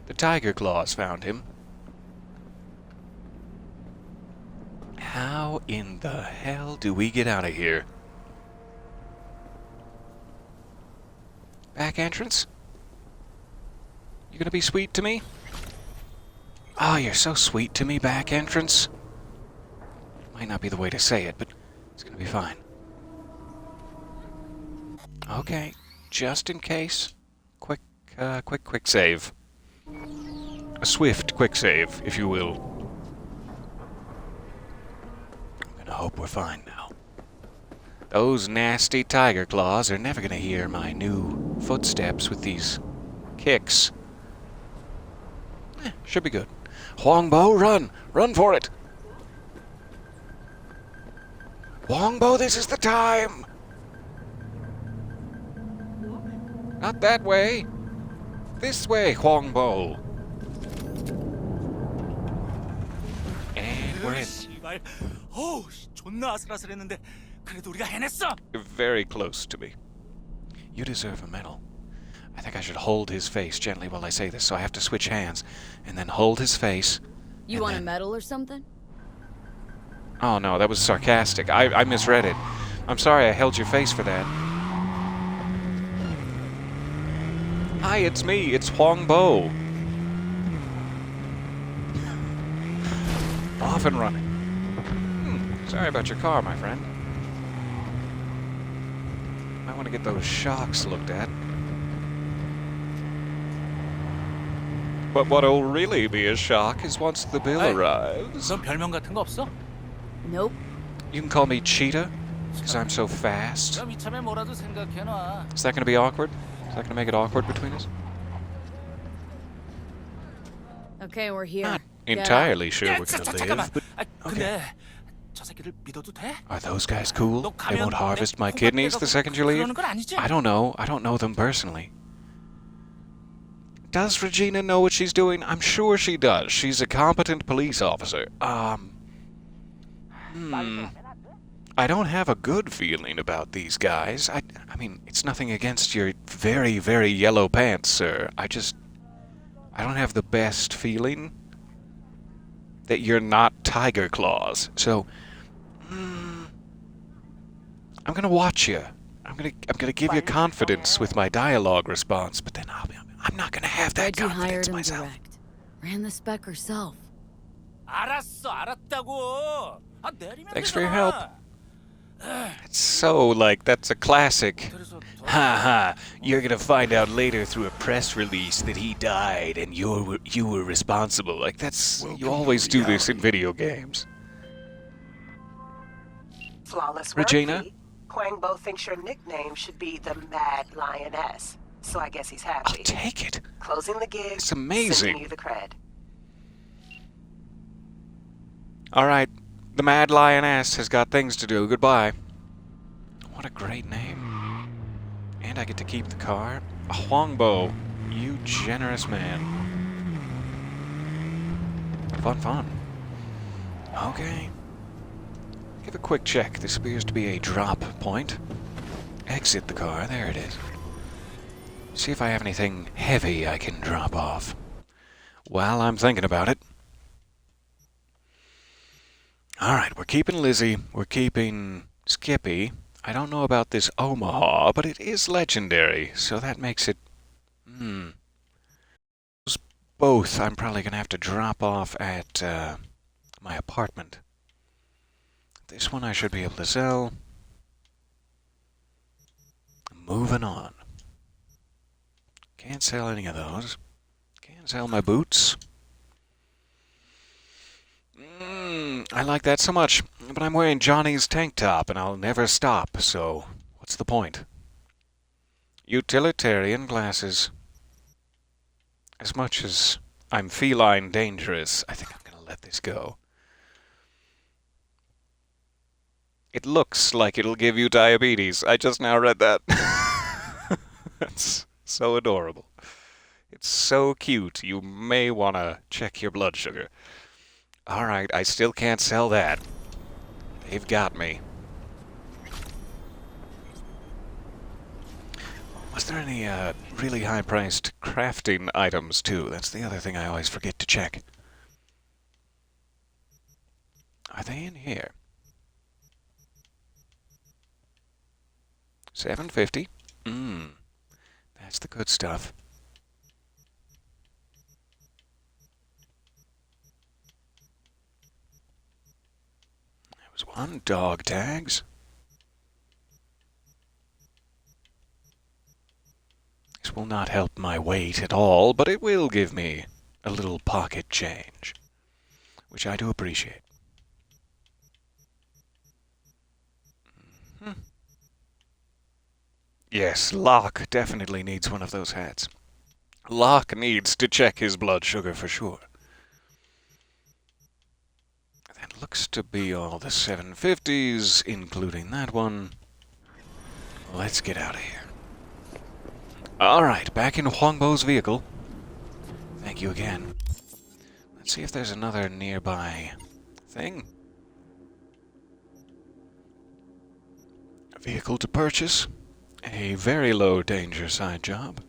The tiger claws found him. How in the hell do we get out of here? Back entrance? You gonna be sweet to me? Oh, you're so sweet to me, back entrance. Might not be the way to say it, but it's gonna be fine. Okay, just in case. Quick save. A swift quick save, if you will. I'm gonna hope we're fine now. Those nasty tiger claws are never gonna hear my new footsteps with these kicks. Should be good. Hwangbo, run! Run for it! Hwangbo, this is the time! Not that way! This way, Hwangbo! And we're in. 씨발. 어우, 존나 아슬아슬했는데 그래도 우리가 해냈어. You're very close to me. You deserve a medal. I think I should hold his face gently while I say this, so I have to switch hands, and then hold his face. You want a medal or something? Oh no, that was sarcastic. I misread it. I'm sorry I held your face for that. Hi, it's me. It's Hwangbo. Off and running. Sorry about your car, my friend. I want to get those shocks looked at. But what'll really be a shock is once the bill arrives. 넌 별명 같은 거 없어? Nope. You can call me Cheetah, because I'm so fast. 그럼 이참에 뭐라도 생각해놔. Is that going to be awkward? Is that going to make it awkward between us? Okay, we're here. Not Get entirely sure 야, we're going to 잠깐만. live, but 아, 근데 저 새끼들 믿어도 돼? are those guys cool? 너 They 가면 won't harvest my 내 kidneys the second you leave? 그러는 건 아니지? I don't know. I don't know them personally. Does Regina know what she's doing? I'm sure she does. She's a competent police officer. I don't have a good feeling about these guys. I mean, it's nothing against your very, very yellow pants, sir. I don't have the best feeling that you're not tiger claws. So, I'm gonna watch you. I'm gonna give you confidence with my dialogue response, but then I'm not gonna have that Reggie hired confidence him myself. direct. Ran the spec herself. 알았어, 알았다고. 아, 내리면 Thanks for your 되잖아. It's so, like, that's a classic. 그래서 더 Ha ha, you're gonna find out later through a press release that he died and you were responsible. Like, that's, you always do this in video games. Flawless Regina? Regina? Hwangbo thinks your nickname should be the Mad Lioness, so I guess he's happy. I'll take it. Closing the gig, It's amazing. sending you the cred. Alright, the Mad Lioness has got things to do. Goodbye. What a great name. And I get to keep the car. Hwangbo, you generous man. Fun, fun. Okay. Give a quick check. This appears to be a drop point. Exit the car. There it is. See if I have anything heavy I can drop off. While I'm thinking about it. Alright, we're keeping Lizzie. We're keeping Skippy. I don't know about this Omaha, but it is legendary, so that makes it... Both I'm probably going to have to drop off at my apartment. This one I should be able to sell. Moving on. Can't sell any of those. Can't sell my boots. I like that so much, but I'm wearing Johnny's tank top and I'll never stop, so what's the point? Utilitarian glasses. As much as I'm feline dangerous, I think I'm going to let this go. It looks like it'll give you diabetes. I just now read that. That's so adorable. It's so cute. You may want to check your blood sugar. Alright, I still can't sell that. They've got me. Was there any really high-priced crafting items, too? That's the other thing I always forget to check. Are they in here? $7.50? That's the good stuff. There was one. Dog tags. This will not help my weight at all, but it will give me a little pocket change, which I do appreciate. Yes, Locke definitely needs one of those hats. Locke needs to check his blood sugar for sure. That looks to be all the 750s, including that one. Let's get out of here. Alright, back in Hwangbo's vehicle. Thank you again. Let's see if there's another nearby thing. A vehicle to purchase. A very low danger side job.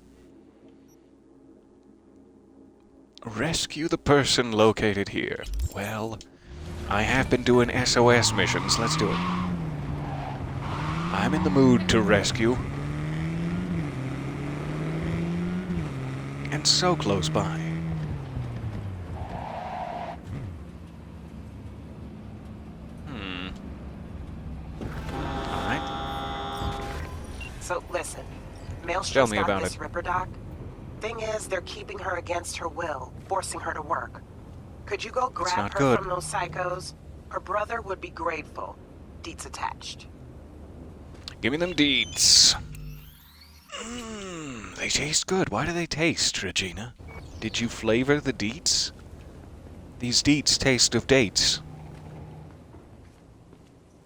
Rescue the person located here. Well, I have been doing SOS missions. Let's do it. I'm in the mood to rescue. And so close by. Alright. So listen, Tell Maelstrom's me got about this it. Ripper doc. Thing is, they're keeping her against her will, forcing her to work. Could you go grab not her good. from those psychos? Her brother would be grateful. Deets attached. Give me them deeds. They taste good. Why do they taste, Regina? Did you flavor the deets? These deets taste of dates.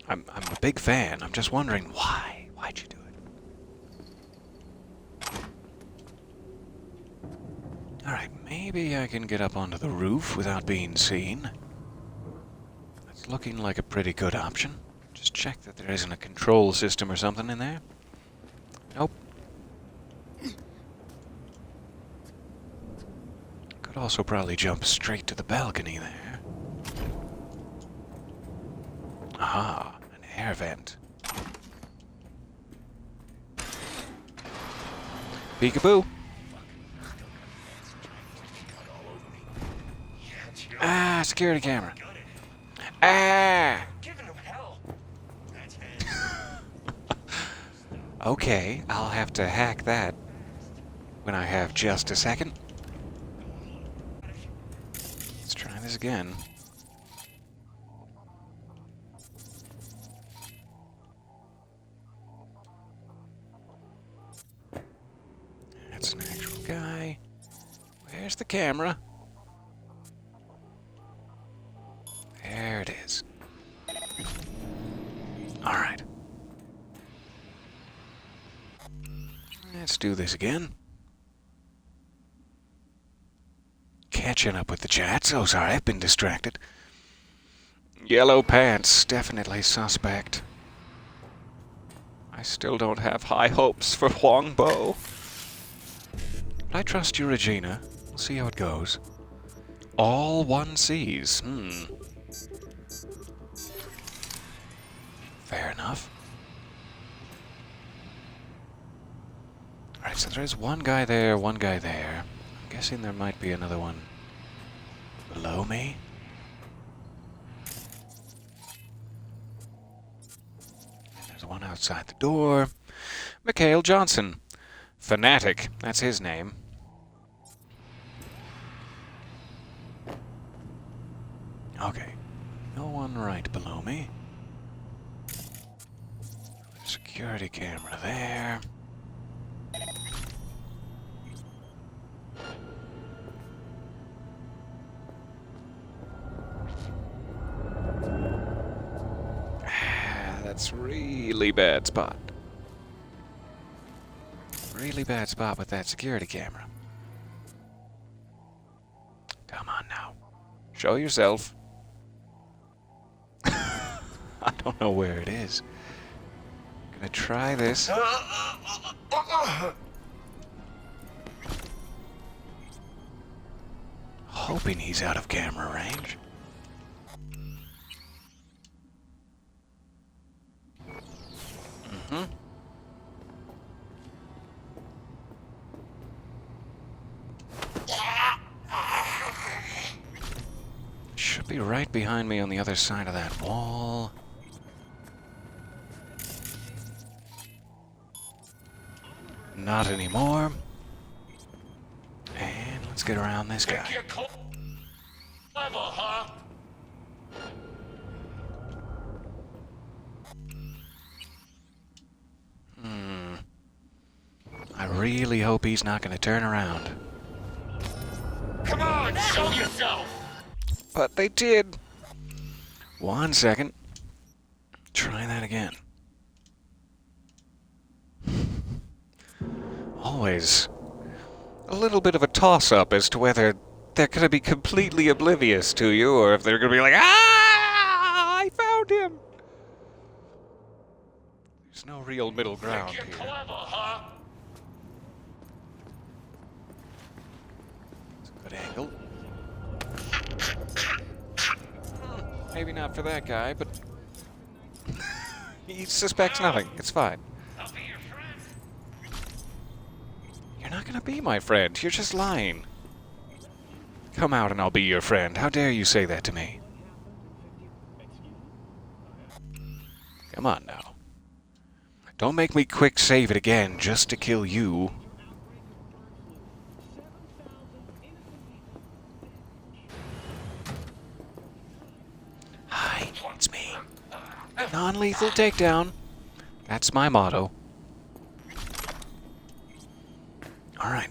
I'm a big fan. I'm just wondering why. Why'd you do it? Alright, maybe I can get up onto the roof without being seen. That's looking like a pretty good option. Just check that there isn't a control system or something in there. Nope. Could also probably jump straight to the balcony there. Aha, an air vent. Peekaboo. Ah, security camera. Ah! Okay, I'll have to hack that when I have just a second. Let's try this again. That's an actual guy. Where's the camera? There it is. Alright. Let's do this again. Catching up with the chat. So sorry, I've been distracted. Yellow pants, definitely suspect. I still don't have high hopes for Hwangbo. But I trust you, Regina. We'll see how it goes. All one sees. Fair enough. Alright, so there's one guy there, one guy there. I'm guessing there might be another one below me. And there's one outside the door. Mikhail Johnson. Fanatic, that's his name. Okay. No one right below me. Security camera there. That's really bad spot. Really bad spot with that security camera. Come on now. Show yourself. I don't know where it is. Gonna try this. Hoping he's out of camera range. Should be right behind me on the other side of that wall. Not anymore. And let's get around this guy. Clever, huh? I really hope he's not going to turn around. Come on, show yourself! But they did. 1 second. Try that again. Always a little bit of a toss-up as to whether they're going to be completely oblivious to you or if they're going to be like, ah, I found him. There's no real middle ground here. Clever, huh? It's a good angle. Maybe not for that guy, but he suspects nothing. It's fine. I'll be your friend. You're not gonna be my friend. You're just lying. Come out and I'll be your friend. How dare you say that to me? Come on now. Don't make me quick save it again just to kill you. Hi, it's me. Non-lethal takedown. That's my motto. Alright.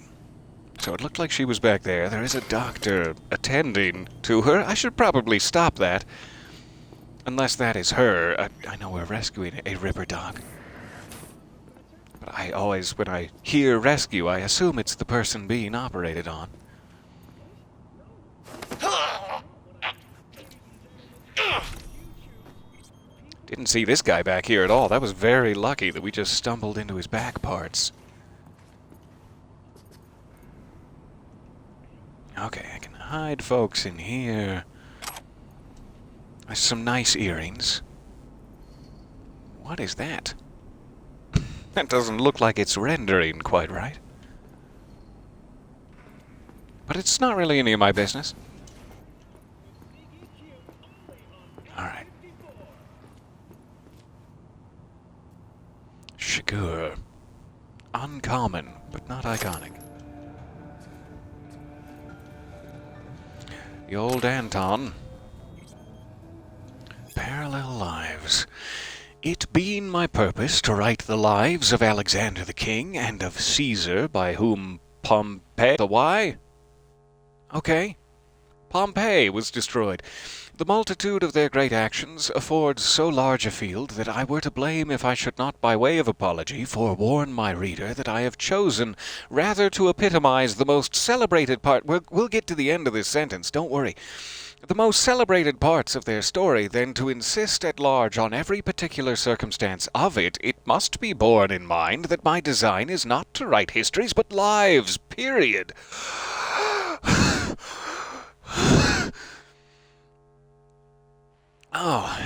So it looked like she was back there. There is a doctor attending to her. I should probably stop that. Unless that is her. I know we're rescuing a Ripper dog. But I always, when I hear rescue, I assume it's the person being operated on. Didn't see this guy back here at all. That was very lucky that we just stumbled into his back parts. Okay, I can hide folks in here. There's some nice earrings. What is that? That doesn't look like it's rendering quite right. But it's not really any of my business. Alright. Shigur. Uncommon, but not iconic. The old Anton. Parallel lives. It being my purpose to write the lives of Alexander the King and of Caesar, by whom Pompey... The why? Okay. Pompeii was destroyed. The multitude of their great actions affords so large a field that I were to blame if I should not by way of apology forewarn my reader that I have chosen rather to epitomize the most celebrated part... We'll get to the end of this sentence, don't worry. The most celebrated parts of their story than to insist at large on every particular circumstance of it. It must be borne in mind that my design is not to write histories but lives, period. Oh.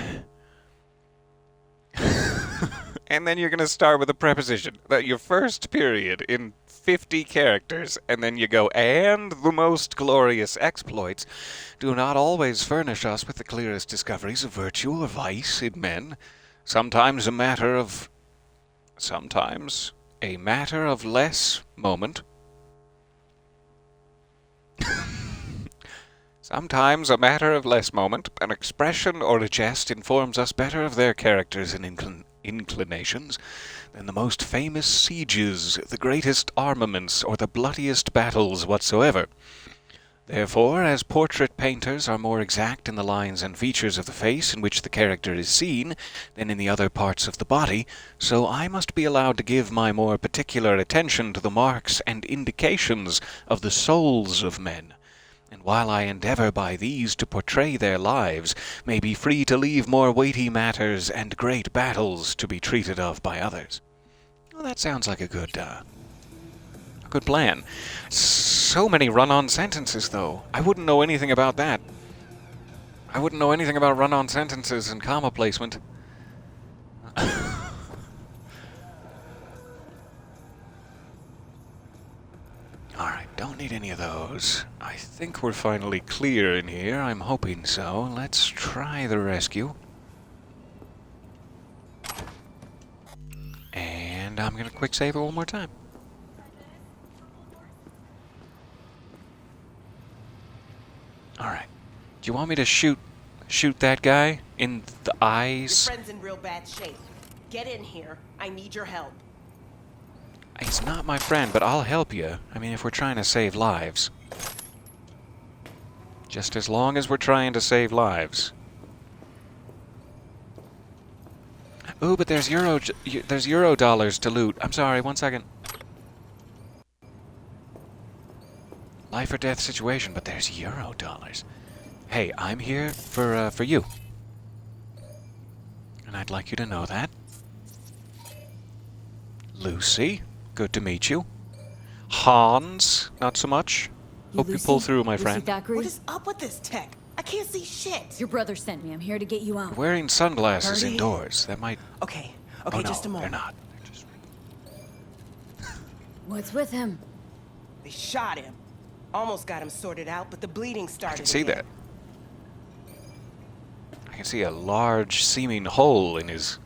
And then you're going to start with a preposition. Your first period in 50 characters, and then you go, and the most glorious exploits do not always furnish us with the clearest discoveries of virtue or vice in men. Sometimes a matter of less moment. Sometimes a matter of less moment, an expression or a jest informs us better of their characters and inclinations than the most famous sieges, the greatest armaments, or the bloodiest battles whatsoever. Therefore, as portrait painters are more exact in the lines and features of the face in which the character is seen than in the other parts of the body, so I must be allowed to give my more particular attention to the marks and indications of the souls of men. And while I endeavor by these to portray their lives, may be free to leave more weighty matters and great battles to be treated of by others. Well, that sounds like a good plan. So many run-on sentences, though. I wouldn't know anything about that. I wouldn't know anything about run-on sentences and comma placement. Alright, don't need any of those. I think we're finally clear in here. I'm hoping so. Let's try the rescue. And I'm gonna quick save it one more time. Alright. Do you want me to shoot that guy in the eyes? Your friend's in real bad shape. Get in here. I need your help. He's not my friend, but I'll help you. I mean, if we're trying to save lives. Just as long as we're trying to save lives. Ooh, but there's euro dollars to loot. I'm sorry, one second. Life or death situation, but there's euro dollars. Hey, I'm here for you. And I'd like you to know that. Lucy. Good to meet you. Hans, not so much. Hope you pull through, my friend. What is up with this tech? I can't see shit. Your brother sent me. I'm here to get you out. Wearing sunglasses indoors. That might... Okay, oh, no, just a moment. They're not. What's with him? They shot him. Almost got him sorted out, but the bleeding started I can see again. that. I can see a large seeming hole in his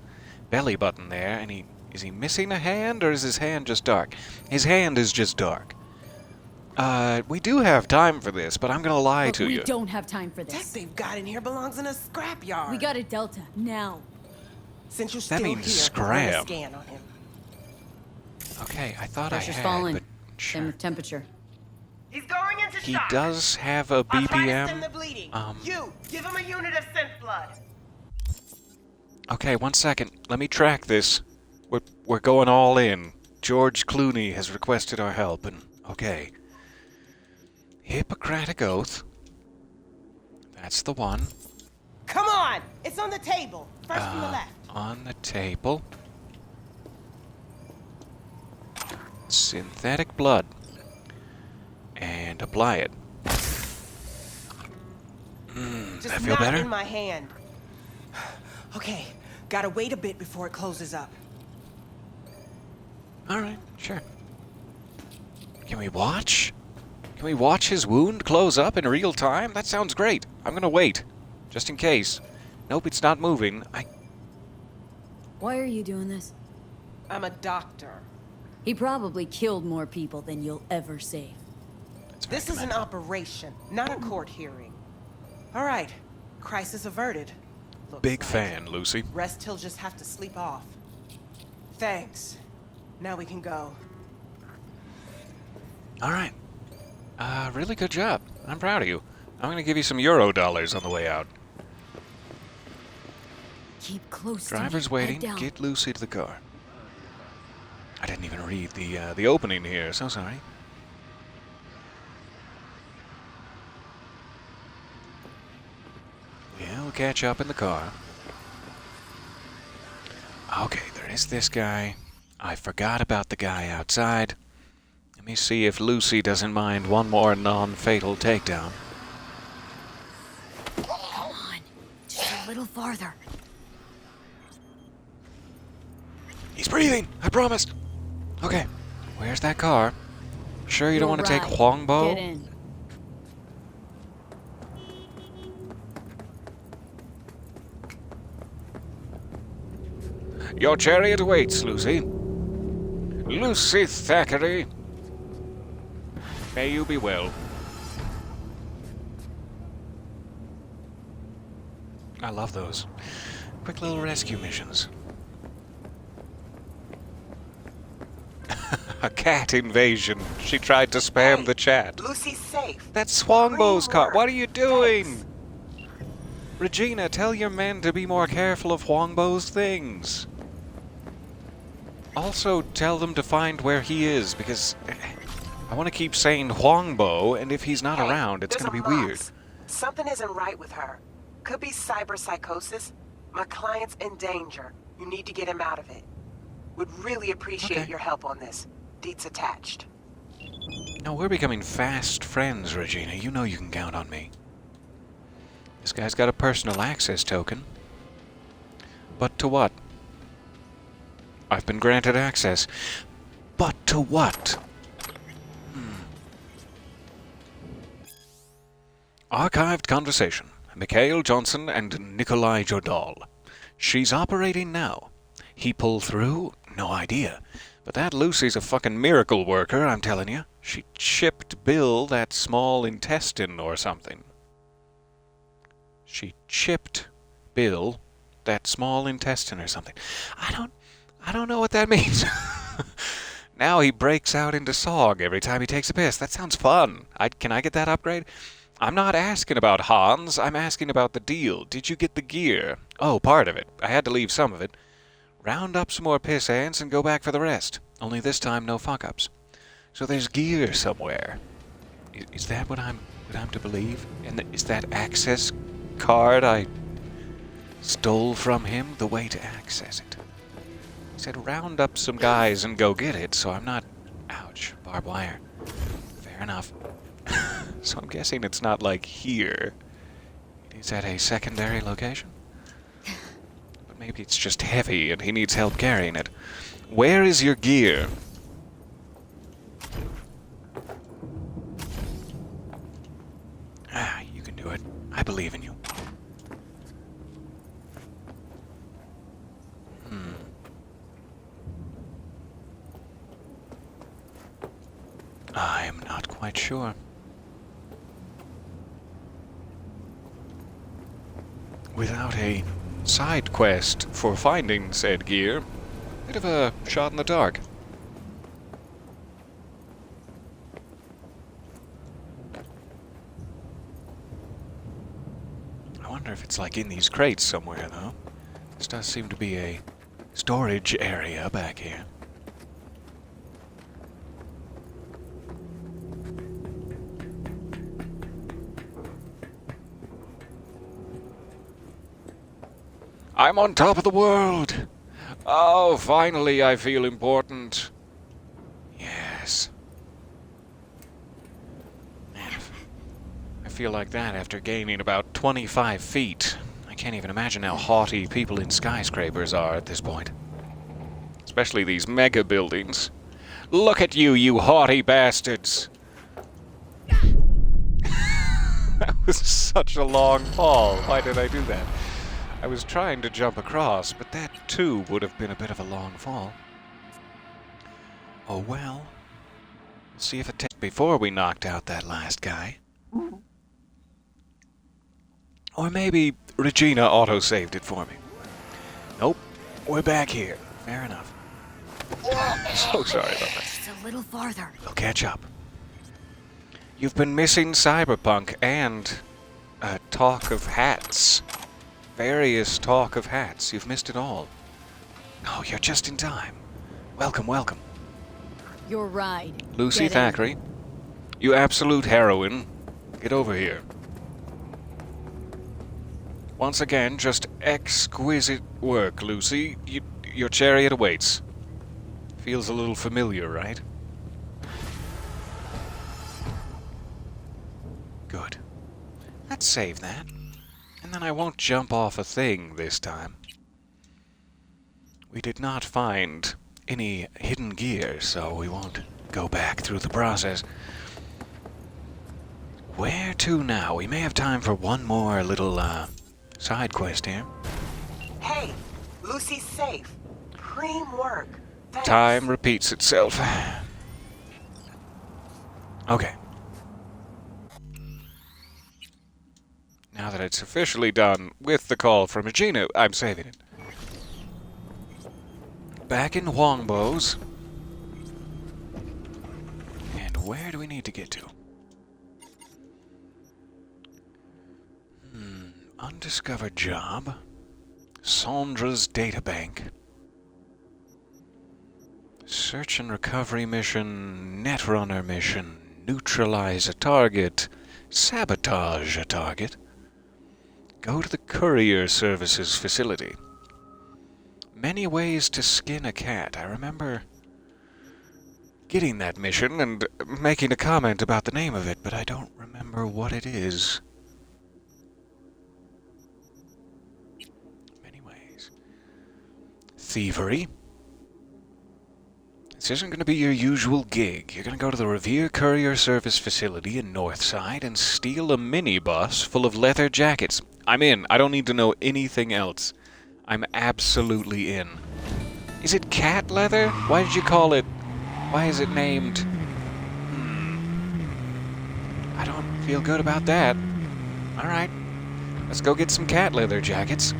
belly button there, and is he missing a hand, or is his hand just dark? His hand is just dark. We do have time for this, but I'm gonna lie to you. We don't have time for Tech this. they've got in here belongs in a scrapyard. We got a Delta, now. Since you're That still means here, scram. run a scan on him. Okay, I thought Pressure's I had, falling. but Same sure. with temperature. He's going into He shock. does have a I'll try to BPM. stem the bleeding. You, give him a unit of synth blood. Okay, one second. Let me track this. We're going all in. George Clooney has requested our help, and okay. Hippocratic Oath. That's the one. Come on! It's on the table. First from the left. On the table. Synthetic blood. And apply it. Just that feel not better? in my hand. Okay, gotta wait a bit before it closes up. Alright, sure. Can we watch? Can we watch his wound close up in real time? That sounds great. I'm gonna wait. Just in case. Nope, it's not moving. Why are you doing this? I'm a doctor. He probably killed more people than you'll ever save. This is an operation, not a court hearing. All right, crisis averted. Looks Big like. fan, Lucy. Rest he'll just have to sleep off. Thanks. Now we can go. All right. Really good job. I'm proud of you. I'm gonna give you some Euro dollars on the way out. Keep close Driver's to me. waiting. Head down. Get Lucy to the car. I didn't even read the opening here. So sorry. Yeah, we'll catch up in the car. Okay, there is this guy. I forgot about the guy outside. Let me see if Lucy doesn't mind one more non-fatal takedown. Come on. Just a little farther. He's breathing! I promised! Okay, where's that car? Sure you don't want to take Right. Hwangbo? Get in. Your chariot awaits, Lucy. Lucy Thackeray. May you be well. I love those. Quick little rescue missions. A cat invasion. She tried to spam the chat. Lucy's safe. That's Hwangbo's car. Great What work. are you doing? Thanks. Regina, tell your men to be more careful of Hwangbo's things. Also, tell them to find where he is, because I want to keep saying Hwangbo, and if he's not Hey, around, it's there's going to a be weird. box. Something isn't right with her. Could be cyberpsychosis. My client's in danger. You need to get him out of it. Would really appreciate Okay. your help on this. Deets attached. No, we're becoming fast friends, Regina. You know you can count on me. This guy's got a personal access token. But to what? I've been granted access. But to what? Archived conversation. Mikhail Johnson and Nikolai Jodal. She's operating now. He pulled through? No idea. But that Lucy's a fucking miracle worker, I'm telling you. She chipped Bill that small intestine or something. She chipped Bill that small intestine or something. I don't know what that means. Now he breaks out into song every time he takes a piss. That sounds fun. Can I get that upgrade? I'm not asking about Hans. I'm asking about the deal. Did you get the gear? Oh, part of it. I had to leave some of it. Round up some more piss ants and go back for the rest. Only this time, no fuck-ups. So there's gear somewhere. Is that what I'm to believe? And is that access card I stole from him the way to access it? He said round up some guys and go get it, so I'm not... Ouch, barbed wire. Fair enough. So I'm guessing it's not like here. Is at a secondary location? But maybe it's just heavy and he needs help carrying it. Where is your gear? Ah, you can do it. I believe in you. I'm not quite sure. Without a side quest for finding said gear, bit of a shot in the dark. I wonder if it's like in these crates somewhere, though. This does seem to be a storage area back here. I'm on top of the world! Oh, finally I feel important. Yes. Man, I feel like that after gaining about 25 feet. I can't even imagine how haughty people in skyscrapers are at this point. Especially these mega buildings. Look at you, you haughty bastards! That was such a long fall. Why did I do that? I was trying to jump across, but that too would have been a bit of a long fall. Oh well. See if it takes before we knocked out that last guy. Or maybe Regina auto-saved it for me. Nope. We're back here. Fair enough. So sorry about that. Just a little farther. We'll catch up. You've been missing Cyberpunk and talk of hats. Various talk of hats. You've missed it all. Oh, you're just in time. Welcome, welcome. Your ride. Lucy Get in. Thackeray. You absolute heroine. Get over here. Once again, just exquisite work, Lucy. Your chariot awaits. Feels a little familiar, right? Good. Let's save that. And then I won't jump off a thing this time. We did not find any hidden gear, so we won't go back through the process. Where to now? We may have time for one more little, side quest here. Hey, Lucy's safe. Cream work. Thanks. Time repeats itself. Okay. Now that it's officially done with the call from Regina, I'm saving it. Back in Hwangbo's. And where do we need to get to? Undiscovered job. Sandra's databank. Search and recovery mission. Netrunner mission. Neutralize a target. Sabotage a target. Go to the courier services facility. Many ways to skin a cat. I remember getting that mission and making a comment about the name of it, but I don't remember what it is. Many ways. Thievery. This isn't going to be your usual gig. You're going to go to the Revere Courier Service Facility in Northside and steal a minibus full of leather jackets. I'm in. I don't need to know anything else. I'm absolutely in. Is it cat leather? Why did you call it... Why is it named... I don't feel good about that. Alright. Let's go get some cat leather jackets.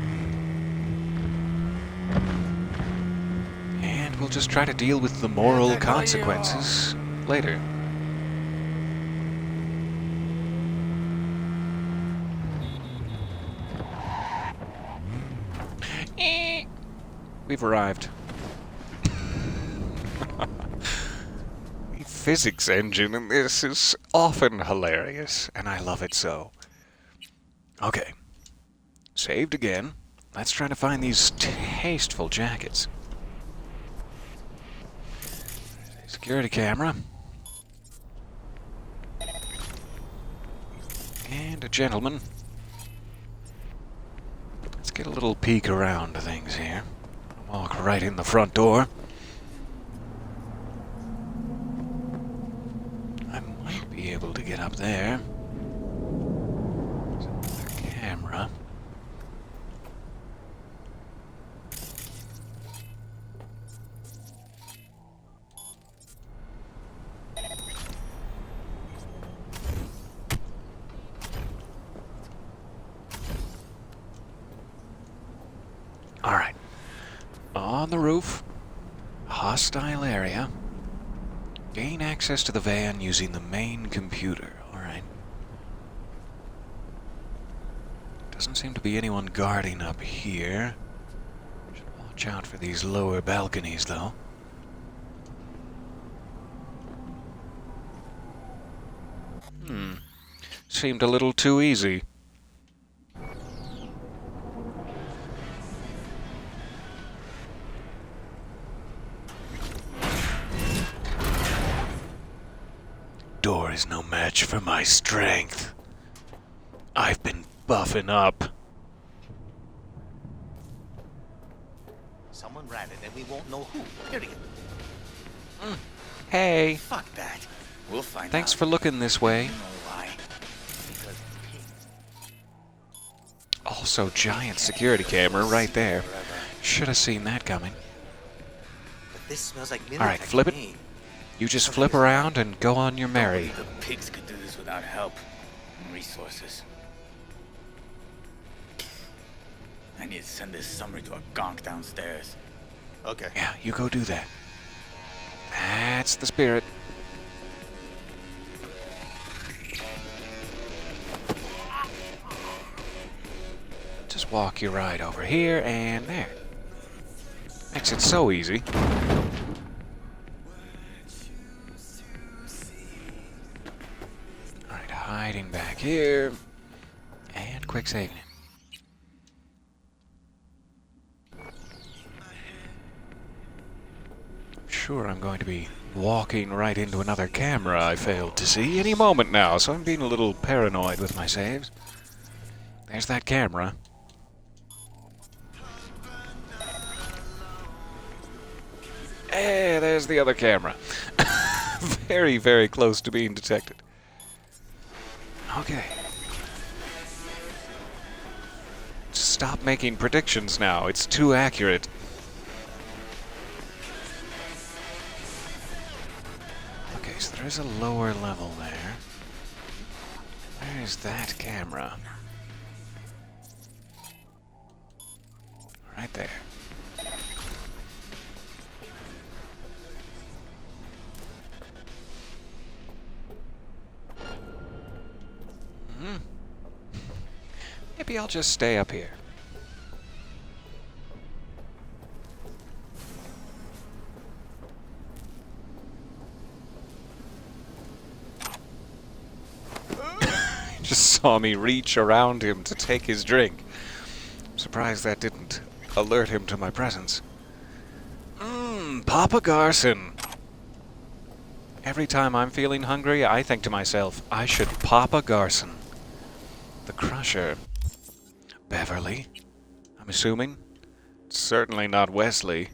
And we'll just try to deal with the moral consequences later. We've arrived. The physics engine in this is often hilarious, and I love it so. Okay. Saved again. Let's try to find these tasteful jackets. Security camera. And a gentleman. Let's get a little peek around things here. Walk right in the front door. I might be able to get up there. There's another camera. All right. On the roof, hostile area. Gain access to the van using the main computer. Alright. Doesn't seem to be anyone guarding up here. Should watch out for these lower balconies, though. Seemed a little too easy. Door is no match for my strength. I've been buffing up. Someone ran it and we won't know who, period. Hey. Fuck that. We'll find out. Thanks for looking this way. You know why? Because Also, giant security camera right there. Should have seen that coming. But this smells like Alright, flip it. You just flip around and go on your merry. The pigs could do this without help and resources. I need to send this summary to a gonk downstairs. Okay. Yeah, you go do that. That's the spirit. Just walk your right over here and there. Makes it so easy. Alright, hiding back here. And quick saving it. Sure, I'm going to be walking right into another camera I failed to see any moment now, so I'm being a little paranoid with my saves. There's that camera. There's the other camera. Very, very close to being detected. Okay. Stop making predictions now. It's too accurate. Okay, so there is a lower level there. Where's that camera? Right there. Maybe I'll just stay up here. Just saw me reach around him to take his drink. I'm surprised that didn't alert him to my presence. Papa Garson. Every time I'm feeling hungry, I think to myself, I should Papa Garson. The Crusher. Beverly? I'm assuming? Certainly not Wesley.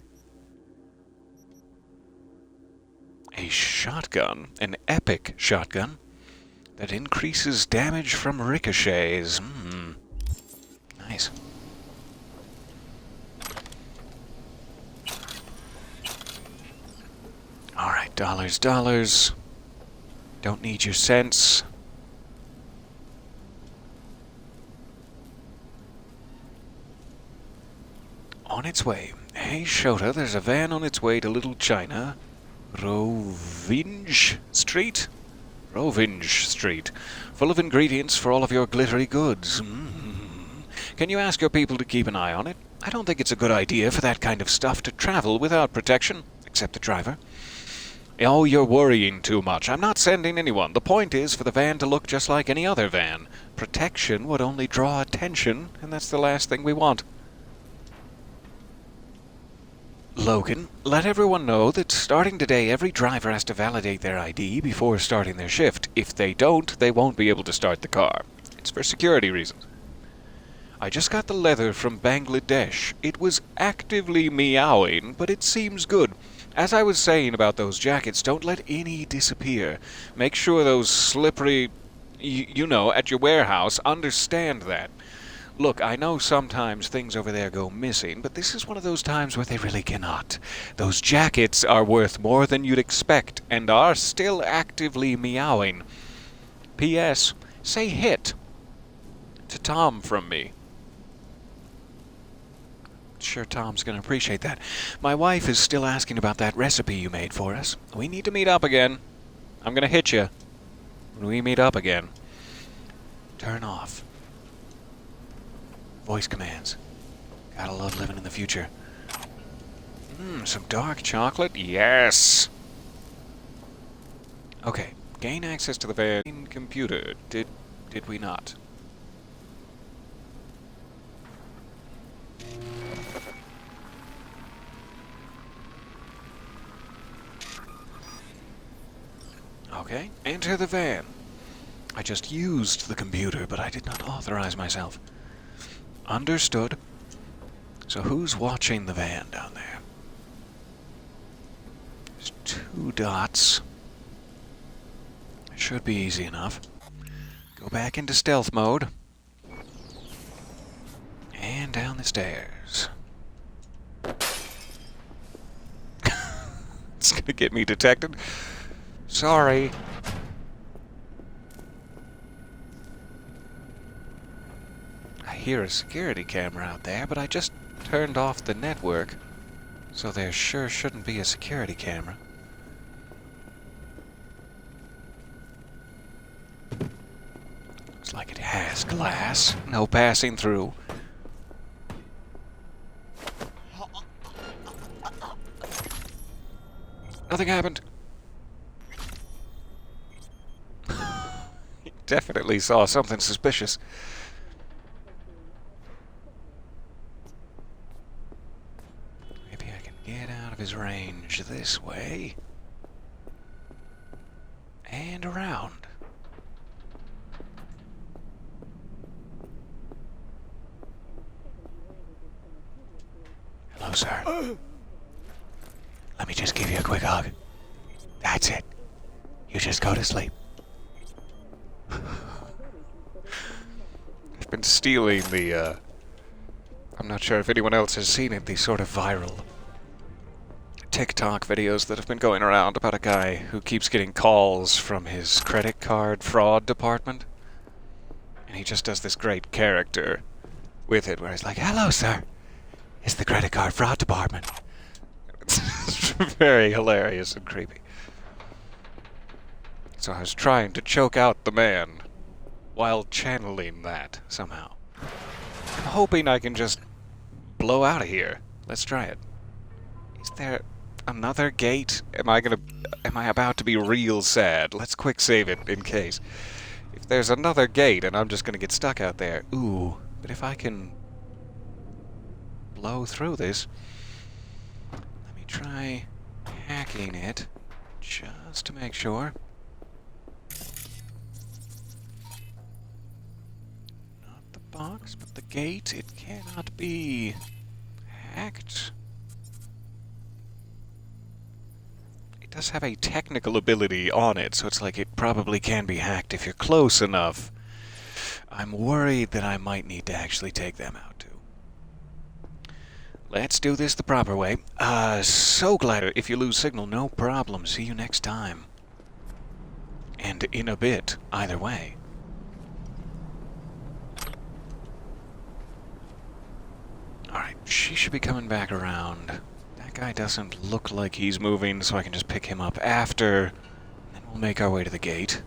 A shotgun. An epic shotgun that increases damage from ricochets. Nice. Alright, dollars, dollars. Don't need your cents. On its way. Hey, Shota, there's a van on its way to Little China. Rovinj Street? Rovinj Street. Full of ingredients for all of your glittery goods. Can you ask your people to keep an eye on it? I don't think it's a good idea for that kind of stuff to travel without protection, except the driver. Oh, you're worrying too much. I'm not sending anyone. The point is for the van to look just like any other van. Protection would only draw attention, and that's the last thing we want. Logan, let everyone know that starting today, every driver has to validate their ID before starting their shift. If they don't, they won't be able to start the car. It's for security reasons. I just got the leather from Bangladesh. It was actively meowing, but it seems good. As I was saying about those jackets, don't let any disappear. Make sure those slippery, you know, at your warehouse understand that. Look, I know sometimes things over there go missing, but this is one of those times where they really cannot. Those jackets are worth more than you'd expect, and are still actively meowing. P.S. Say hit to Tom from me. Sure Tom's gonna appreciate that. My wife is still asking about that recipe you made for us. We need to meet up again. I'm gonna hit you when we meet up again. Turn off voice commands. Gotta love living in the future. Some dark chocolate? Yes! Okay, gain access to the van computer. Did we not? Okay, enter the van. I just used the computer, but I did not authorize myself. Understood. So who's watching the van down there? There's 2 dots. It should be easy enough. Go back into stealth mode. And down the stairs. It's gonna get me detected. Sorry. I hear a security camera out there, but I just turned off the network, so there sure shouldn't be a security camera. Looks like it has glass. No passing through. Nothing happened. He definitely saw something suspicious. Maybe I can get out of his range this way. And around. Hello, sir. Let me just give you a quick hug. That's it. You just go to sleep. I've been stealing the, I'm not sure if anyone else has seen it, these sort of viral TikTok videos that have been going around about a guy who keeps getting calls from his credit card fraud department. And he just does this great character with it where he's like, "Hello, sir. It's the credit card fraud department." It's very hilarious and creepy. So I was trying to choke out the man while channeling that somehow. I'm hoping I can just blow out of here. Let's try it. Is there another gate? Am I about to be real sad? Let's quick save it in case. If there's another gate and I'm just gonna get stuck out there. Ooh, but if I can blow through this. Let me try hacking it just to make sure. Not the box, but the gate. It cannot be hacked. It does have a technical ability on it, so it's like it probably can be hacked if you're close enough. I'm worried that I might need to actually take them out too. Let's do this the proper way. So glad if you lose signal, no problem. See you next time. And in a bit, either way. Alright, she should be coming back around. That guy doesn't look like he's moving, so I can just pick him up after. Then we'll make our way to the gate.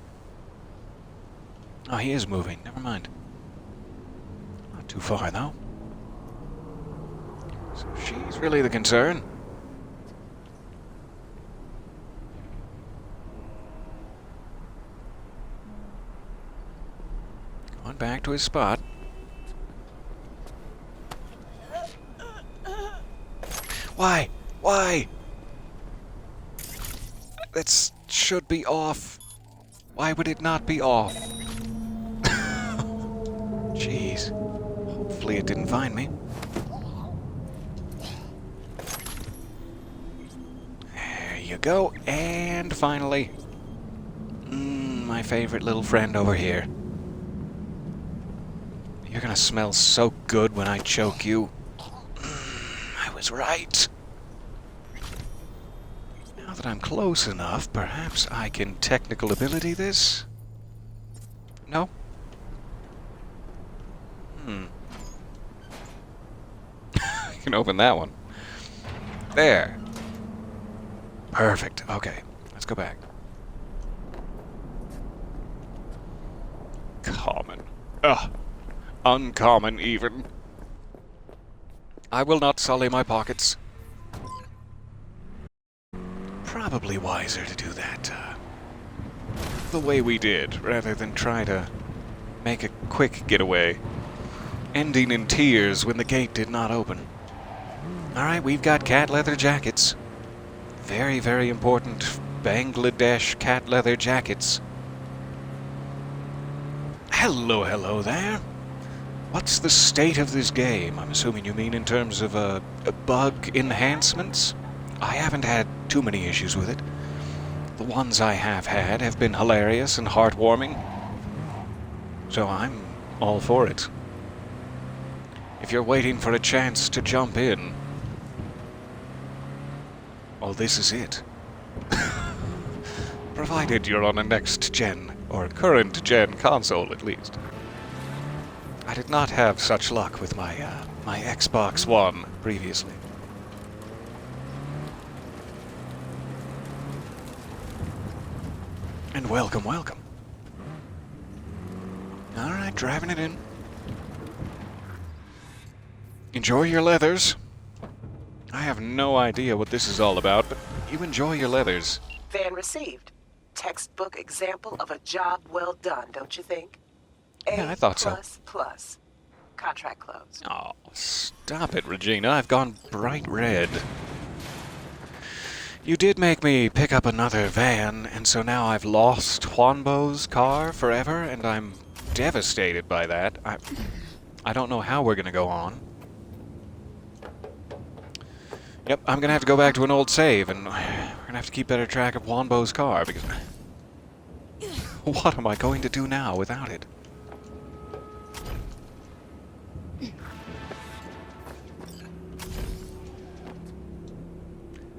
Oh, he is moving. Never mind. Not too far, though. So she's really the concern. Going back to his spot. Why? Why? That should be off. Why would it not be off? Jeez. Hopefully it didn't find me. There you go. And finally, my favorite little friend over here. You're gonna smell so good when I choke you. I was right. Now that I'm close enough, perhaps I can technical ability this? No? I can open that one. There. Perfect. Okay, let's go back. Common. Ugh. Uncommon, even. I will not sully my pockets. Probably wiser to do that, the way we did, rather than try to make a quick getaway, ending in tears when the gate did not open. Alright, we've got cat leather jackets. Very, very important Bangladesh cat leather jackets. Hello, hello there. What's the state of this game? I'm assuming you mean in terms of bug enhancements? I haven't had too many issues with it. The ones I have been hilarious and heartwarming. So I'm all for it. If you're waiting for a chance to jump in, well, this is it. Provided you're on a next-gen, or current-gen console, at least. I did not have such luck with my Xbox One previously. And welcome, welcome. Alright, driving it in. Enjoy your leathers. I have no idea what this is all about, but you enjoy your leathers. Van received. Textbook example of a job well done, don't you think? Yeah, I thought so. Plus. Contract closed. Oh, stop it, Regina. I've gone bright red. You did make me pick up another van, and so now I've lost Hwangbo's car forever, and I'm devastated by that. I don't know how we're gonna go on. Yep, I'm gonna have to go back to an old save, and we're gonna have to keep better track of Hwangbo's car, because... What am I going to do now without it?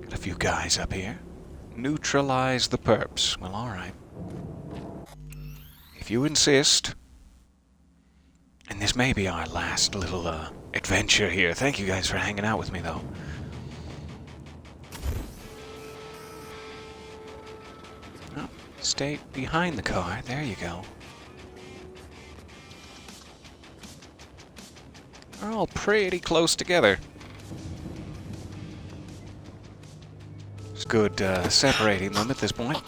Got a few guys up here. Neutralize the perps. Well, alright. If you insist. And this may be our last little, adventure here. Thank you guys for hanging out with me, though. Oh, stay behind the car. There you go. We're all pretty close together. It's good separating them at this point.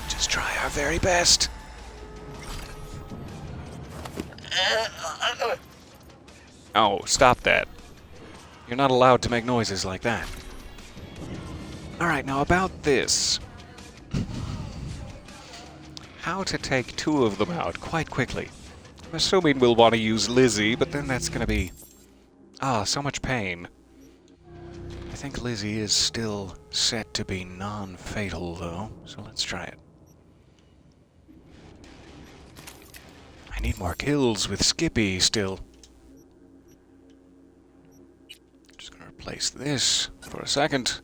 Just try our very best. Oh, stop that. You're not allowed to make noises like that. Alright, now about this. How to take two of them out quite quickly. I'm assuming we'll want to use Lizzie, but then that's gonna be... so much pain. I think Lizzie is still set to be non-fatal, though, so let's try it. I need more kills with Skippy still. Just gonna replace this for a second.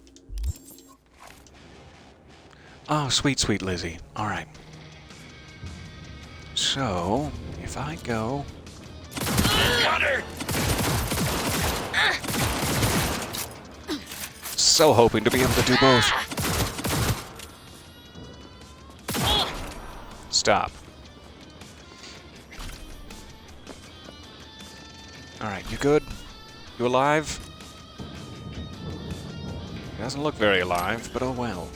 Oh, sweet, sweet Lizzie. Alright. So, if I go... Got her! So hoping to be able to do both. Stop. Alright, you good? You alive? He doesn't look very alive, but oh well.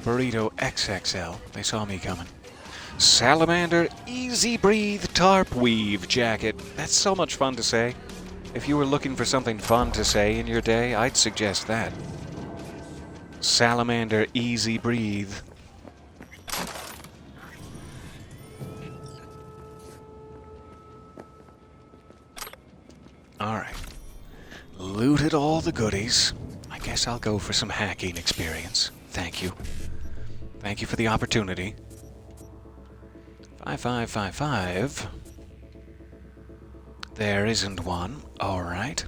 Burrito XXL. They saw me coming. Salamander Easy Breathe Tarp Weave Jacket. That's so much fun to say. If you were looking for something fun to say in your day, I'd suggest that. Salamander Easy Breathe. Alright. Looted all the goodies. I guess I'll go for some hacking experience. Thank you. Thank you for the opportunity. 5555. There isn't one. Alright.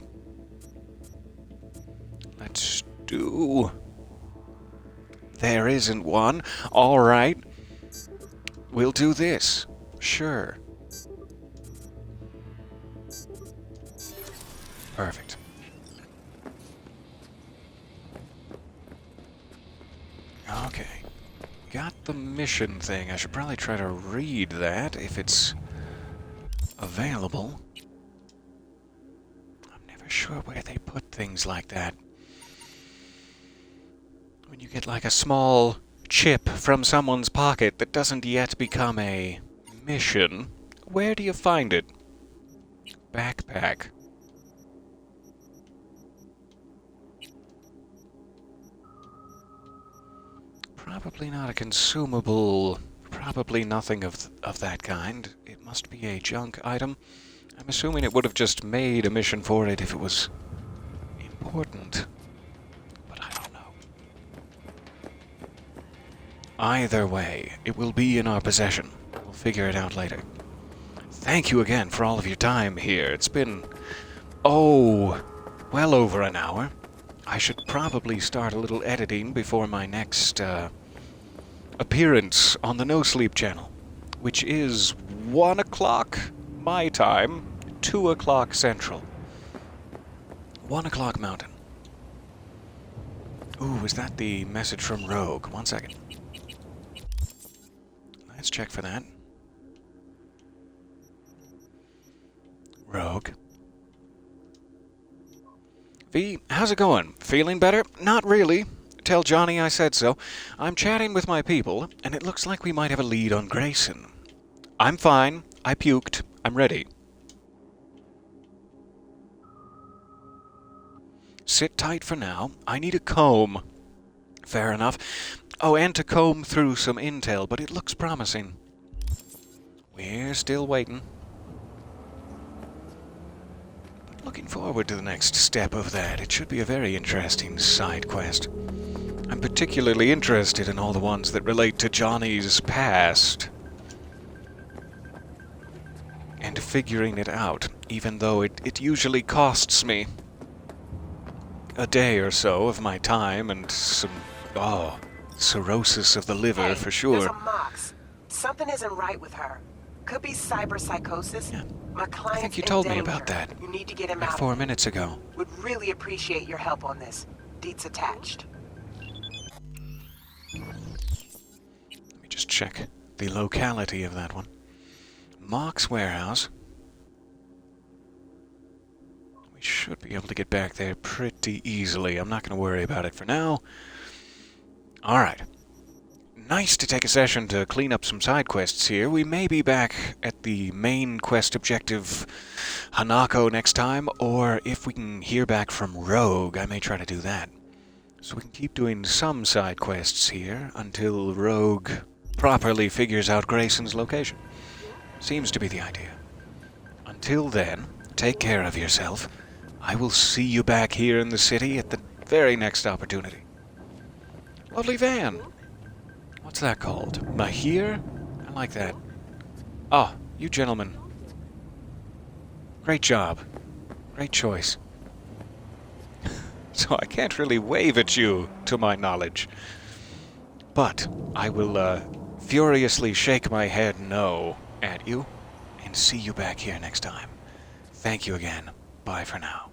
Let's do... There isn't one. Alright. We'll do this. Sure. Perfect. Okay. Got the mission thing. I should probably try to read that if it's available. I'm never sure where they put things like that. When you get like a small chip from someone's pocket that doesn't yet become a mission, where do you find it? Backpack. Probably not a consumable, probably nothing of that kind. It must be a junk item. I'm assuming it would have just made a mission for it if it was important. But I don't know. Either way, it will be in our possession. We'll figure it out later. Thank you again for all of your time here. It's been... oh, well over an hour. I should probably start a little editing before my next appearance on the No Sleep channel, which is 1 o'clock my time, 2 o'clock Central. 1 o'clock Mountain. Ooh, is that the message from Rogue? 1 second. Let's check for that. Rogue. V, how's it going? Feeling better? Not really. Tell Johnny I said so. I'm chatting with my people, and it looks like we might have a lead on Grayson. I'm fine. I puked. I'm ready. Sit tight for now. I need a comb. Fair enough. Oh, and to comb through some intel, but it looks promising. We're still waiting. Looking forward to the next step of that. It should be a very interesting side quest. I'm particularly interested in all the ones that relate to Johnny's past. And figuring it out, even though it usually costs me a day or so of my time and some, cirrhosis of the liver for sure. There's a Mox. Something isn't right with her. Could be cyberpsychosis. Yeah. My client's I think you in told me danger. about that. You need to get him Like out. 4 minutes ago. Would really appreciate your help on this. Deets attached. Let me just check the locality of that one. Mock's warehouse. We should be able to get back there pretty easily. I'm not going to worry about it for now. Alright. Nice to take a session to clean up some side quests here. We may be back at the main quest objective Hanako next time, or if we can hear back from Rogue, I may try to do that. So we can keep doing some side quests here until Rogue properly figures out Grayson's location. Seems to be the idea. Until then, take care of yourself. I will see you back here in the city at the very next opportunity. Lovely van. What's that called? Mahir? I like that. Oh, you gentlemen. Great job. Great choice. So I can't really wave at you, to my knowledge. But I will furiously shake my head no at you and see you back here next time. Thank you again. Bye for now.